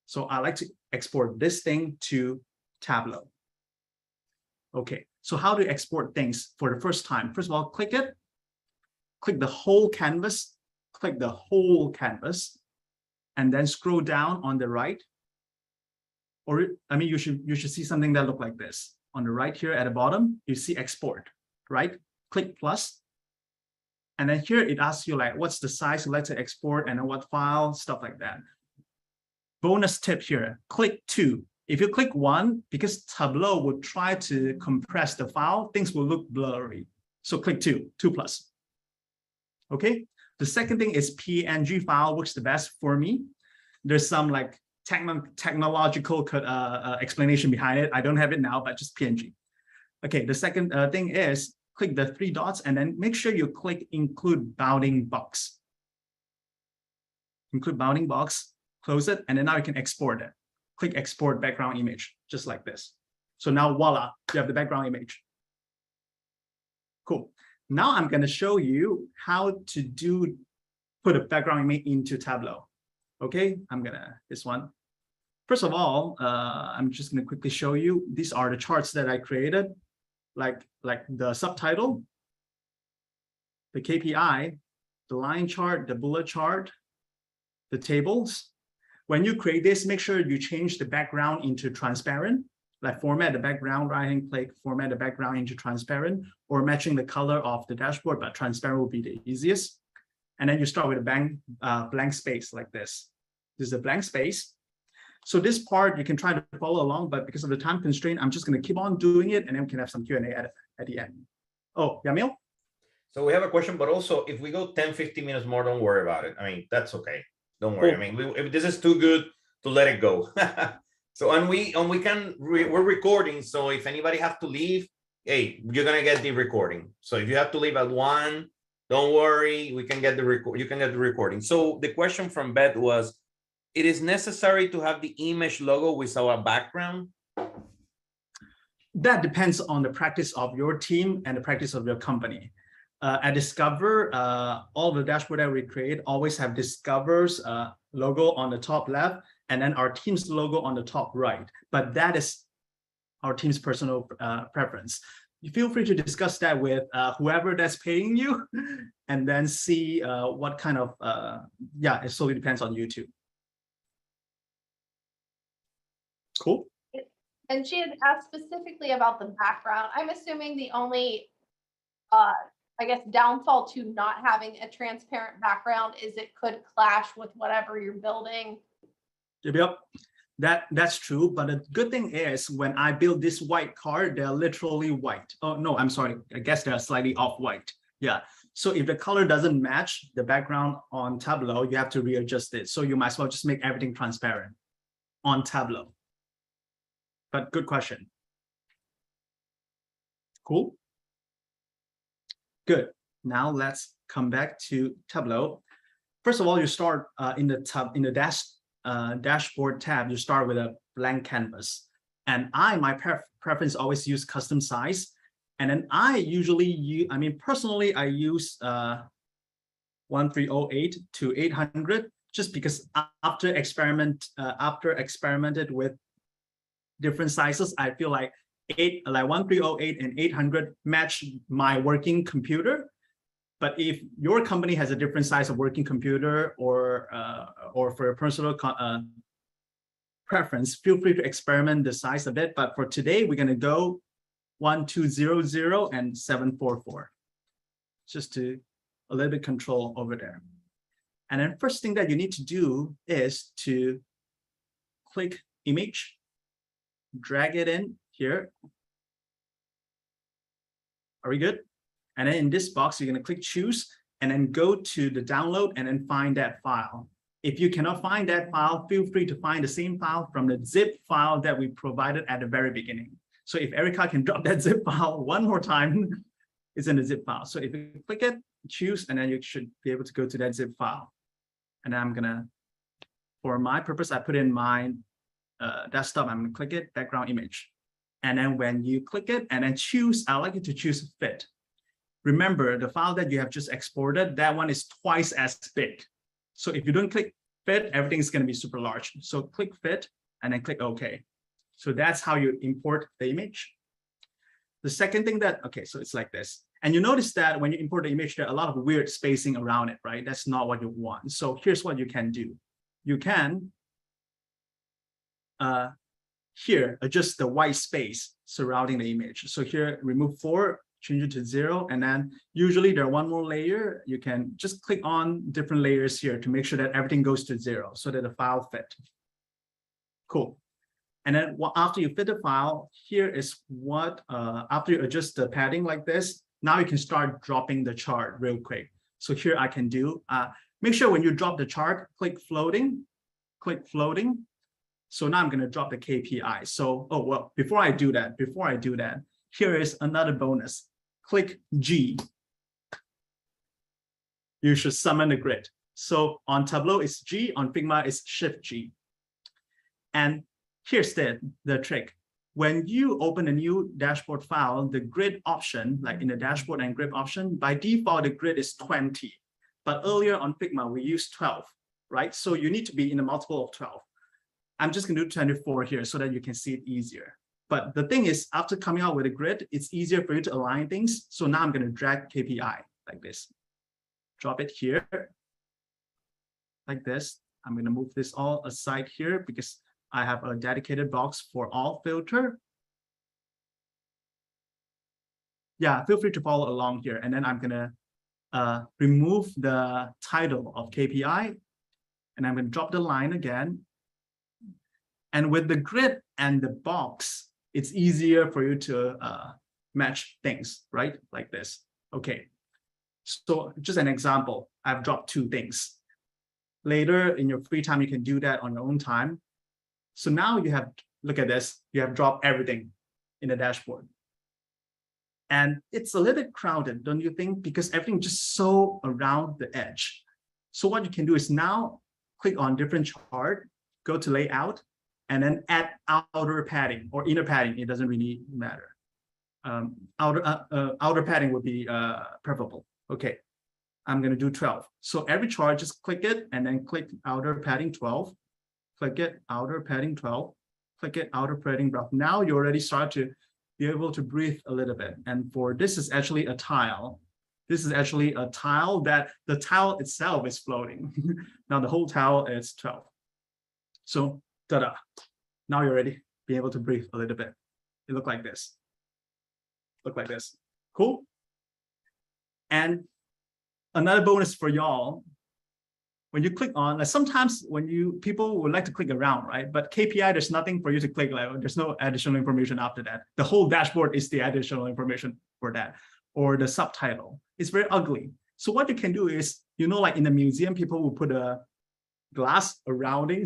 [SPEAKER 3] So I like to export this thing to Tableau. Okay, so how do you export things for the first time? First of all, click it, click the whole canvas, click the whole canvas, and then scroll down on the right. Or I mean, you should see something that look like this. On the right here at the bottom, you see export, right? Click plus. And then here it asks you like, what's the size you like to export and then what file, stuff like that. Bonus tip here, click 2. If you click 1, because Tableau will try to compress the file, things will look blurry. So click 2 plus. Okay. The second thing is PNG file works the best for me. There's some like technological explanation behind it. I don't have it now, but just PNG. Okay. The second thing is click the 3 dots and then make sure you click include bounding box. Include bounding box, close it, and then now you can export it. Click export background image, just like this. So now voila, you have the background image. Cool. Now I'm going to show you how to put a background image into Tableau. Okay, I'm gonna this one. First of all, I'm just going to quickly show you. These are the charts that I created, like the subtitle, the KPI, the line chart, the bullet chart, the tables. When you create this, make sure you change the background into transparent, like format the background, right-hand click, format the background into transparent, or matching the color of the dashboard, but transparent will be the easiest. And then you start with a blank space like this. This is a blank space. So this part, you can try to follow along, but because of the time constraint, I'm just going to keep on doing it, and then we can have some Q&A at the end. Oh, Yamil?
[SPEAKER 2] So we have a question, but also if we go 10, 15 minutes more, don't worry about it. I mean, that's okay. Don't worry.
[SPEAKER 3] Cool.
[SPEAKER 2] I mean, if this is too good to let it go. So, we're recording. So if anybody have to leave, hey, you're going to get the recording. So if you have to leave at 1, don't worry, we can get the record. You can get the recording. So the question from Beth was, it is necessary to have the image logo with our background?
[SPEAKER 3] That depends on the practice of your team and the practice of your company. At Discover, all the dashboard that we create always have Discover's logo on the top left, and then our team's logo on the top right. But that is our team's personal preference. You feel free to discuss that with whoever that's paying you, and then see what kind of, it solely depends on you too. Cool.
[SPEAKER 1] And she had asked specifically about the background. I'm assuming the only, I guess, downfall to not having a transparent background is it could clash with whatever you're building.
[SPEAKER 3] Yep. That's true. But the good thing is when I build this white car, they're literally white. Oh, no, I'm sorry. I guess they're slightly off white. Yeah. So if the color doesn't match the background on Tableau, you have to readjust it. So you might as well just make everything transparent on Tableau. But good question. Cool. Good. Now let's come back to Tableau. First of all, you start in the dashboard tab. You start with a blank canvas, and my preference always use custom size. And then I usually use, personally, I use 1308 to 800, just because after experimented with different sizes, I feel like 1308 and 800 match my working computer. But if your company has a different size of working computer, or for a personal preference, feel free to experiment the size a bit. But for today, we're going to go 1200 and 744, just to a little bit control over there. And then first thing that you need to do is to click image, drag it in here. Are we good? And then in this box, you're going to click choose, and then go to the download and then find that file. If you cannot find that file, feel free to find the same file from the zip file that we provided at the very beginning. So if Erica can drop that zip file one more time, it's in the zip file. So if you click it, choose, and then you should be able to go to that zip file. And I'm going to, for my purpose, I put in my desktop. I'm going to click it, background image. And then when you click it and then choose, I like you to choose fit. Remember, the file that you have just exported, that one is twice as big. So if you don't click fit, everything is going to be super large. So click fit and then click OK. So that's how you import the image. The second thing so it's like this. And you notice that when you import the image, there are a lot of weird spacing around it, right? That's not what you want. So here's what you can do. You can here adjust the white space surrounding the image. So here, remove 4, change it to 0, and then usually there are one more layer. You can just click on different layers here to make sure that everything goes to 0 so that the file fit. Cool. And then after you fit the file, here is what, after you adjust the padding like this, now you can start dropping the chart real quick. So here I can do, make sure when you drop the chart, click floating. So now I'm going to drop the KPI. So, before I do that, here is another bonus. Click G. You should summon the grid. So on Tableau, it's G. On Figma, it's Shift G. And here's the trick. When you open a new dashboard file, the grid option, like in the dashboard and grid option, by default, the grid is 20. But earlier on Figma, we used 12, right? So you need to be in a multiple of 12. I'm just gonna do 24 here so that you can see it easier. But the thing is, after coming out with a grid, it's easier for you to align things. So now I'm gonna drag KPI like this. Drop it here, like this. I'm gonna move this all aside here because I have a dedicated box for all filter. Yeah, feel free to follow along here. And then I'm gonna remove the title of KPI, and I'm gonna drop the line again. And with the grid and the box, it's easier for you to match things, right? Like this. Okay. So just an example, I've dropped 2 things. Later in your free time, you can do that on your own time. So now you have, look at this, you have dropped everything in the dashboard. And it's a little bit crowded, don't you think? Because everything just so around the edge. So what you can do is now click on different chart, go to layout, and then add outer padding or inner padding. It doesn't really matter. Outer padding would be preferable. Okay, I'm going to do 12. So every chart, just click it and then click outer padding 12. Click it, outer padding 12. Click it, outer padding 12. Now you already start to be able to breathe a little bit. And for this is actually a tile. This is actually a tile that the tile itself is floating. Now the whole tile is 12. So ta-da. Now you're ready. Be able to breathe a little bit. It look like this. Look like this. Cool. And another bonus for y'all, when you click on, like sometimes when people would like to click around, right? But KPI, there's nothing for you to click, like there's no additional information after that. The whole dashboard is the additional information for that, or the subtitle. It's very ugly. So what you can do is, like in the museum, people will put a glass surrounding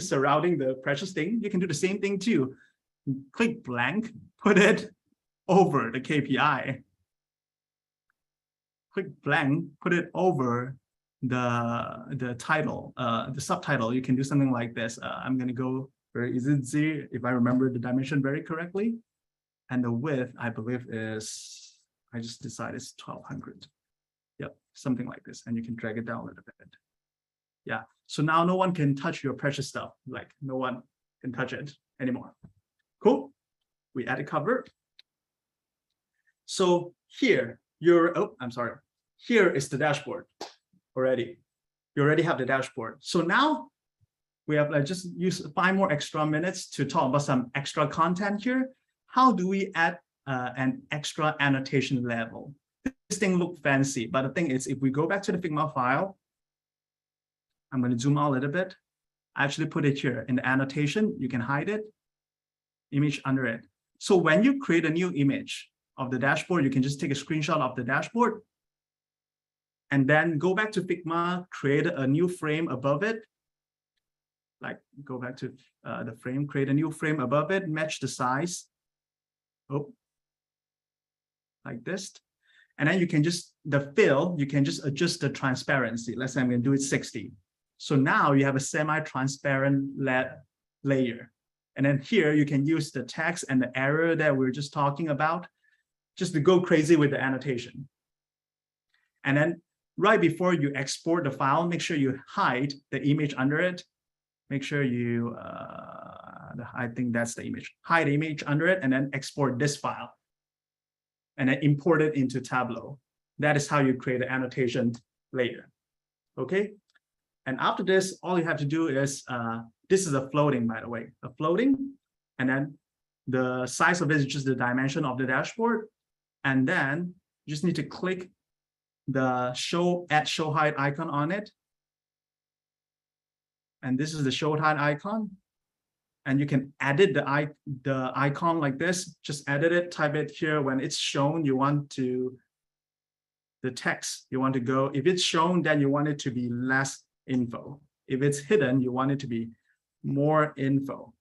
[SPEAKER 3] the precious thing. You can do the same thing too. Click blank, put it over the KPI. Click blank, put it over the title, the subtitle. You can do something like this. I'm gonna go for easy if I remember the dimension very correctly. And the width, I believe is, I just decided it's 1200. Yep, something like this. And you can drag it down a little bit. Yeah, so now no one can touch your precious stuff. Like no one can touch it anymore. Cool, we add a cover. So here, here is the dashboard already. You already have the dashboard. So now we have just use 5 more extra minutes to talk about some extra content here. How do we add an extra annotation level? This thing looks fancy, but the thing is, if we go back to the Figma file, I'm going to zoom out a little bit. I actually put it here in the annotation. You can hide it, image under it. So when you create a new image of the dashboard, you can just take a screenshot of the dashboard and then go back to Figma, create a new frame above it. Like go back to the frame, create a new frame above it, match the size. Oh, like this. And then you can just, the fill, you can just adjust the transparency. Let's say I'm going to do it 60. So now you have a semi-transparent layer. And then here you can use the text and the error that we were just talking about, just to go crazy with the annotation. And then right before you export the file, make sure you hide the image under it. Make sure you, I think that's the image. Hide the image under it and then export this file. And then import it into Tableau. That is how you create an annotation layer. Okay. And after this, all you have to do is, this is a floating, by the way, a floating. And then the size of it is just the dimension of the dashboard. And then you just need to click the add show height icon on it. And this is the show height icon. And you can edit the icon like this. Just edit it, type it here. When it's shown, you want to, the text, you want to go, if it's shown, then you want it to be less info. If it's hidden, you want it to be more info.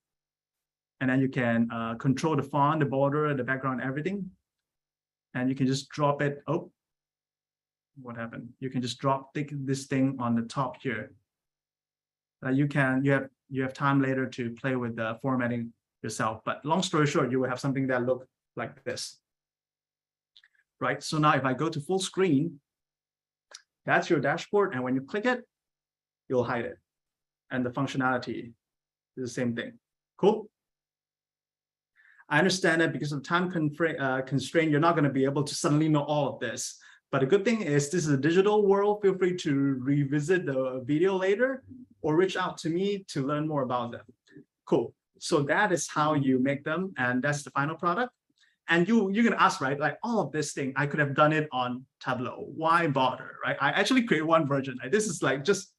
[SPEAKER 3] And then you can control the font, the border, the background, everything. And you can just drop it. Oh, what happened? You can just drop this thing on the top here. You have time later to play with the formatting yourself. But long story short, you will have something that look like this. Right. So now if I go to full screen, that's your dashboard. And when you click it, you'll hide it. And the functionality is the same thing. Cool. I understand that because of time constraint, you're not going to be able to suddenly know all of this. But the good thing is this is a digital world. Feel free to revisit the video later or reach out to me to learn more about them. Cool. So that is how you make them. And that's the final product. And you're going to ask, right, like all of this thing, I could have done it on Tableau. Why bother, right? I actually created one version. This is like just,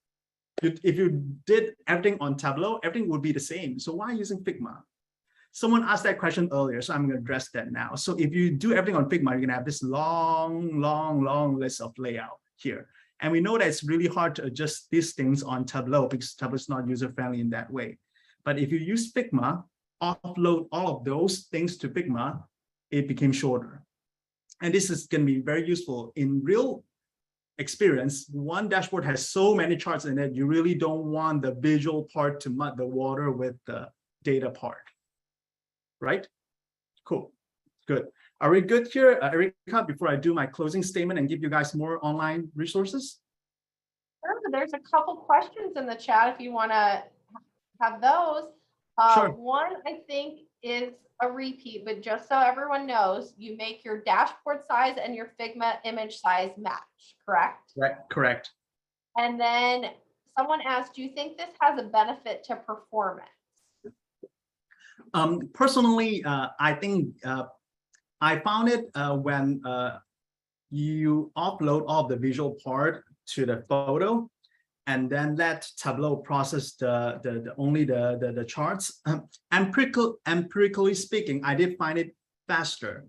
[SPEAKER 3] if you did everything on Tableau, everything would be the same. So why using Figma? Someone asked that question earlier, so I'm going to address that now. So if you do everything on Figma, you're going to have this long list of layout here. And we know that it's really hard to adjust these things on Tableau because Tableau is not user-friendly in that way. But if you use Figma, offload all of those things to Figma, it became shorter. And this is going to be very useful in real experience. One dashboard has so many charts in it, you really don't want the visual part to mud the water with the data part. Right? Cool. Good. Are we good here, Erika, before I do my closing statement and give you guys more online resources?
[SPEAKER 1] Sure, there's a couple questions in the chat if you want to have those.
[SPEAKER 3] Sure.
[SPEAKER 1] One, I think, is a repeat, but just so everyone knows, you make your dashboard size and your Figma image size match, correct?
[SPEAKER 3] Right. Correct.
[SPEAKER 1] And then someone asked, do you think this has a benefit to performance?
[SPEAKER 3] Personally, I think I found it when you upload all of the visual part to the photo and then let Tableau process only the charts. Empirically speaking, I did find it faster.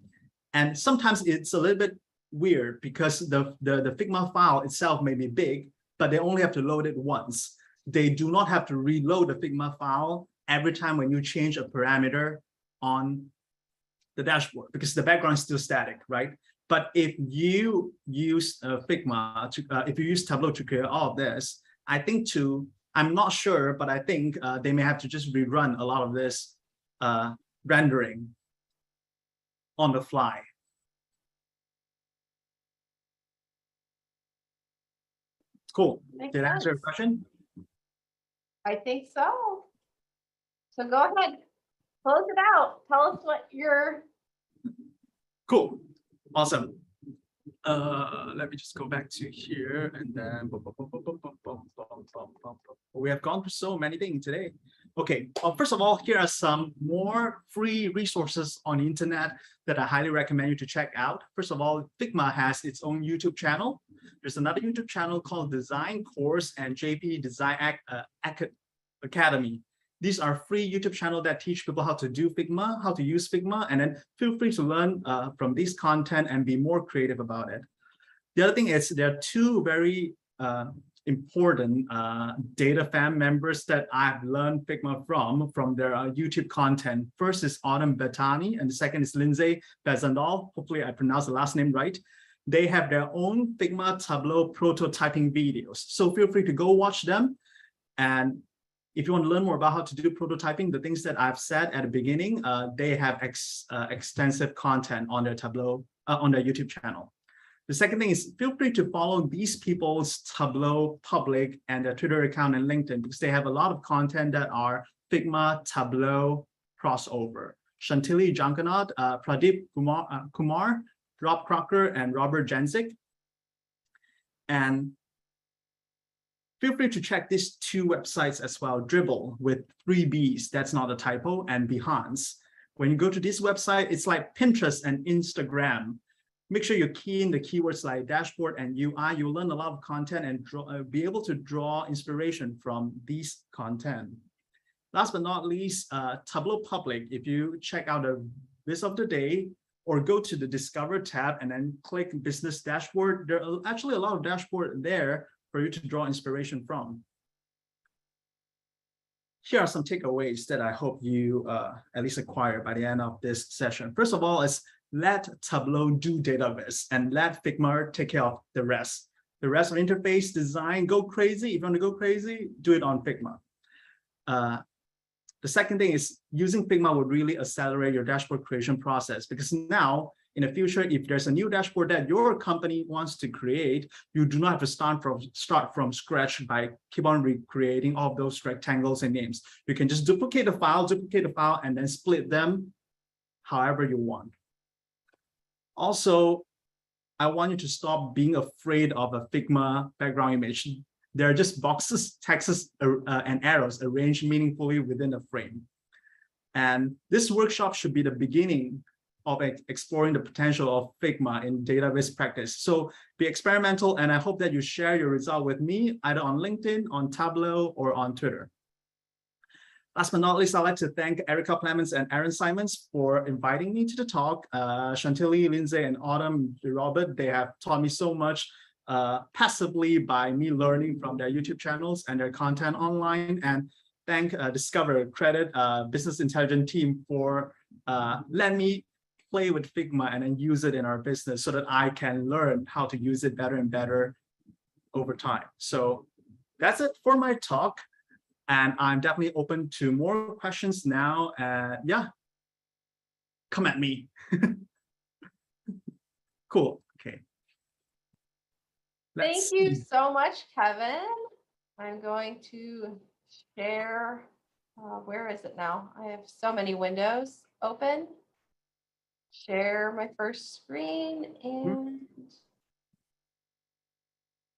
[SPEAKER 3] And sometimes it's a little bit weird because the Figma file itself may be big, but they only have to load it once. They do not have to reload the Figma file every time when you change a parameter on the dashboard because the background is still static, right? But if you use Figma, if you use Tableau to create all of this, I think I'm not sure, but I think they may have to just rerun a lot of this rendering on the fly. Cool. Did I answer your question?
[SPEAKER 1] I think so. So go ahead, close it out. Tell us what your.
[SPEAKER 3] Cool. Awesome. Let me just go back to here and then we have gone through so many things today. Okay, well, first of all, here are some more free resources on the internet that I highly recommend you to check out. First of all, Figma has its own YouTube channel. There's another YouTube channel called Design Course and JP Design Academy. These are free YouTube channels that teach people how to do Figma, how to use Figma, and then feel free to learn from this content and be more creative about it. The other thing is there are two very important data fan members that I've learned Figma from their YouTube content. First is Autumn Bettani, and the second is Lindsay Bezandal. Hopefully I pronounced the last name right. They have their own Figma Tableau prototyping videos. So feel free to go watch them. And if you want to learn more about how to do prototyping, the things that I've said at the beginning, they have extensive content on their Tableau, on their YouTube channel. The second thing is feel free to follow these people's Tableau public and their Twitter account and LinkedIn because they have a lot of content that are Figma Tableau crossover. Chantilly Jankanath, Pradeep Kumar, Rob Crocker, and Robert Jenzik. And feel free to check these two websites as well, Dribble with 3 Bs, that's not a typo, and Behance. When you go to this website, it's like Pinterest and Instagram. Make sure you key in the keywords like dashboard and UI. You'll learn a lot of content and be able to draw inspiration from these content. Last but not least, Tableau Public. If you check out the Biz of the Day or go to the Discover tab and then click Business Dashboard, there are actually a lot of dashboard there for you to draw inspiration from. Here are some takeaways that I hope you at least acquire by the end of this session. First of all, is let Tableau do data viz and let Figma take care of the rest. The rest of interface design, go crazy. If you want to go crazy, do it on Figma. The second thing is using Figma would really accelerate your dashboard creation process because now in the future, if there's a new dashboard that your company wants to create, you do not have to start from scratch by keep on recreating all of those rectangles and names. You can just duplicate the file, and then split them however you want. Also, I want you to stop being afraid of a Figma background image. They're just boxes, texts, and arrows arranged meaningfully within a frame. And this workshop should be the beginning of exploring the potential of Figma in database practice. So be experimental, and I hope that you share your result with me either on LinkedIn, on Tableau, or on Twitter. Last but not least, I'd like to thank Erica Clemens and Aaron Simons for inviting me to the talk. Chantilly, Lindsay, and Autumn, Robert, they have taught me so much passively by me learning from their YouTube channels and their content online. And thank Discover Credit Business Intelligence team for letting me play with Figma and then use it in our business so that I can learn how to use it better and better over time. So that's it for my talk. And I'm definitely open to more questions now. Yeah, come at me. Cool. Okay.
[SPEAKER 1] Thank you so much, Kevin. I'm going to share. Where is it now? I have so many windows open. Share my first screen, and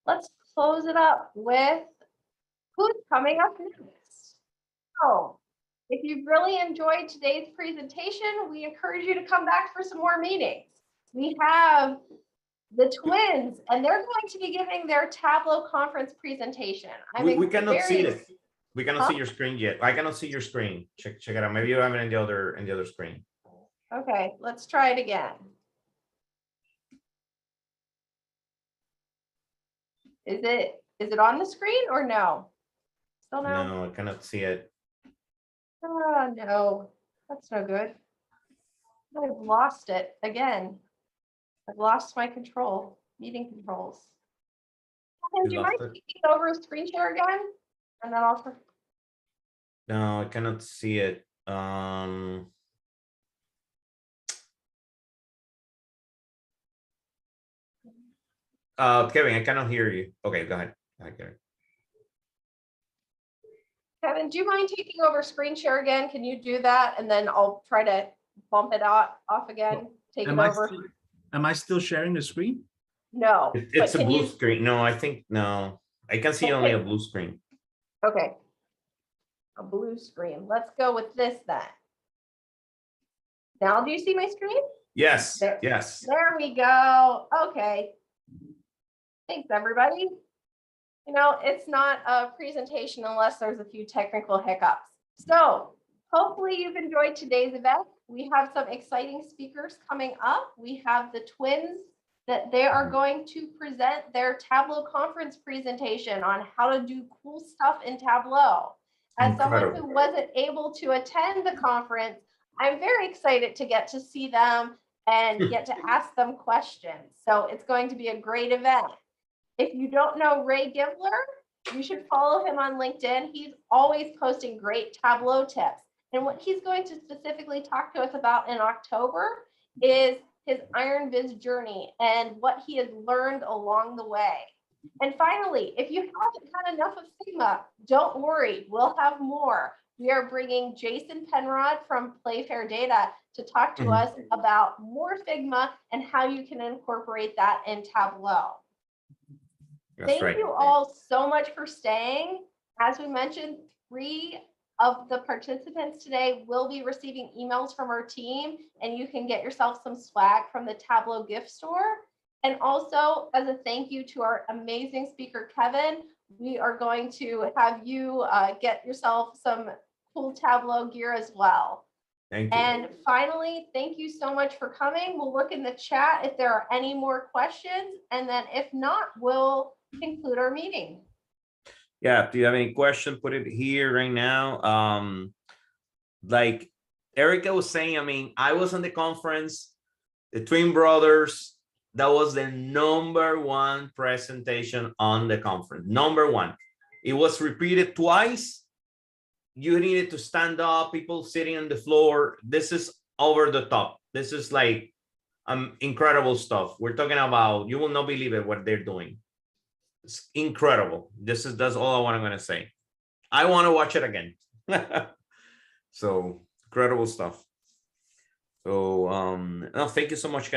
[SPEAKER 1] let's close it up with who's coming up next. So if you've really enjoyed today's presentation, we encourage you to come back for some more meetings. We have the twins, and they're going to be giving their Tableau conference presentation.
[SPEAKER 2] We cannot see it. We cannot see your screen yet. I cannot see your screen. Check it out. Maybe you have it in the other screen.
[SPEAKER 1] Okay, let's try it again. Is it on the screen or no? Still no?
[SPEAKER 2] No, I cannot see it.
[SPEAKER 1] Oh, no, that's no good. I've lost it again. I've lost my meeting controls. Kevin, do you mind taking over a screen share again? And then I'll.
[SPEAKER 2] No, I cannot see it. Kevin, I cannot hear you. Okay, go ahead.
[SPEAKER 1] Kevin, do you mind taking over screen share again? Can you do that? And then I'll try to bump it off again. Take it over.
[SPEAKER 3] Am I still sharing the screen?
[SPEAKER 1] No.
[SPEAKER 2] It's a blue screen. No, I think no. I can see only a blue screen.
[SPEAKER 1] Okay. A blue screen. Let's go with this then. Now, do you see my screen?
[SPEAKER 2] Yes. Yes.
[SPEAKER 1] There we go. Okay. Thanks, everybody. You know, it's not a presentation unless there's a few technical hiccups. So hopefully you've enjoyed today's event. We have some exciting speakers coming up. We have the twins that they are going to present their Tableau conference presentation on how to do cool stuff in Tableau. As someone who wasn't able to attend the conference, I'm very excited to get to see them and get to ask them questions. So it's going to be a great event. If you don't know Ray Givler, you should follow him on LinkedIn. He's always posting great Tableau tips. And what he's going to specifically talk to us about in October is his Iron Viz journey and what he has learned along the way. And finally, if you haven't had enough of Figma, don't worry, we'll have more. We are bringing Jason Penrod from Playfair Data to talk to us about more Figma and how you can incorporate that in Tableau. Thank you all so much for staying. As we mentioned, 3 of the participants today will be receiving emails from our team, and you can get yourself some swag from the Tableau gift store. And also, as a thank you to our amazing speaker, Kevin, we are going to have you get yourself some cool Tableau gear as well.
[SPEAKER 2] Thank you.
[SPEAKER 1] And finally, thank you so much for coming. We'll look in the chat if there are any more questions. And then if not, we'll conclude our meeting.
[SPEAKER 2] Yeah, if you have any question, put it here right now. Like Erica was saying, I mean, I was on the conference, the twin brothers, that was the #1 presentation on the conference, #1. It was repeated twice. You needed to stand up, people sitting on the floor. This is over the top. This is like Incredible stuff. We're talking about, you will not believe it what they're doing. It's incredible. That's all I'm gonna say. I want to watch it again. So incredible stuff. So no, thank you so much, guys.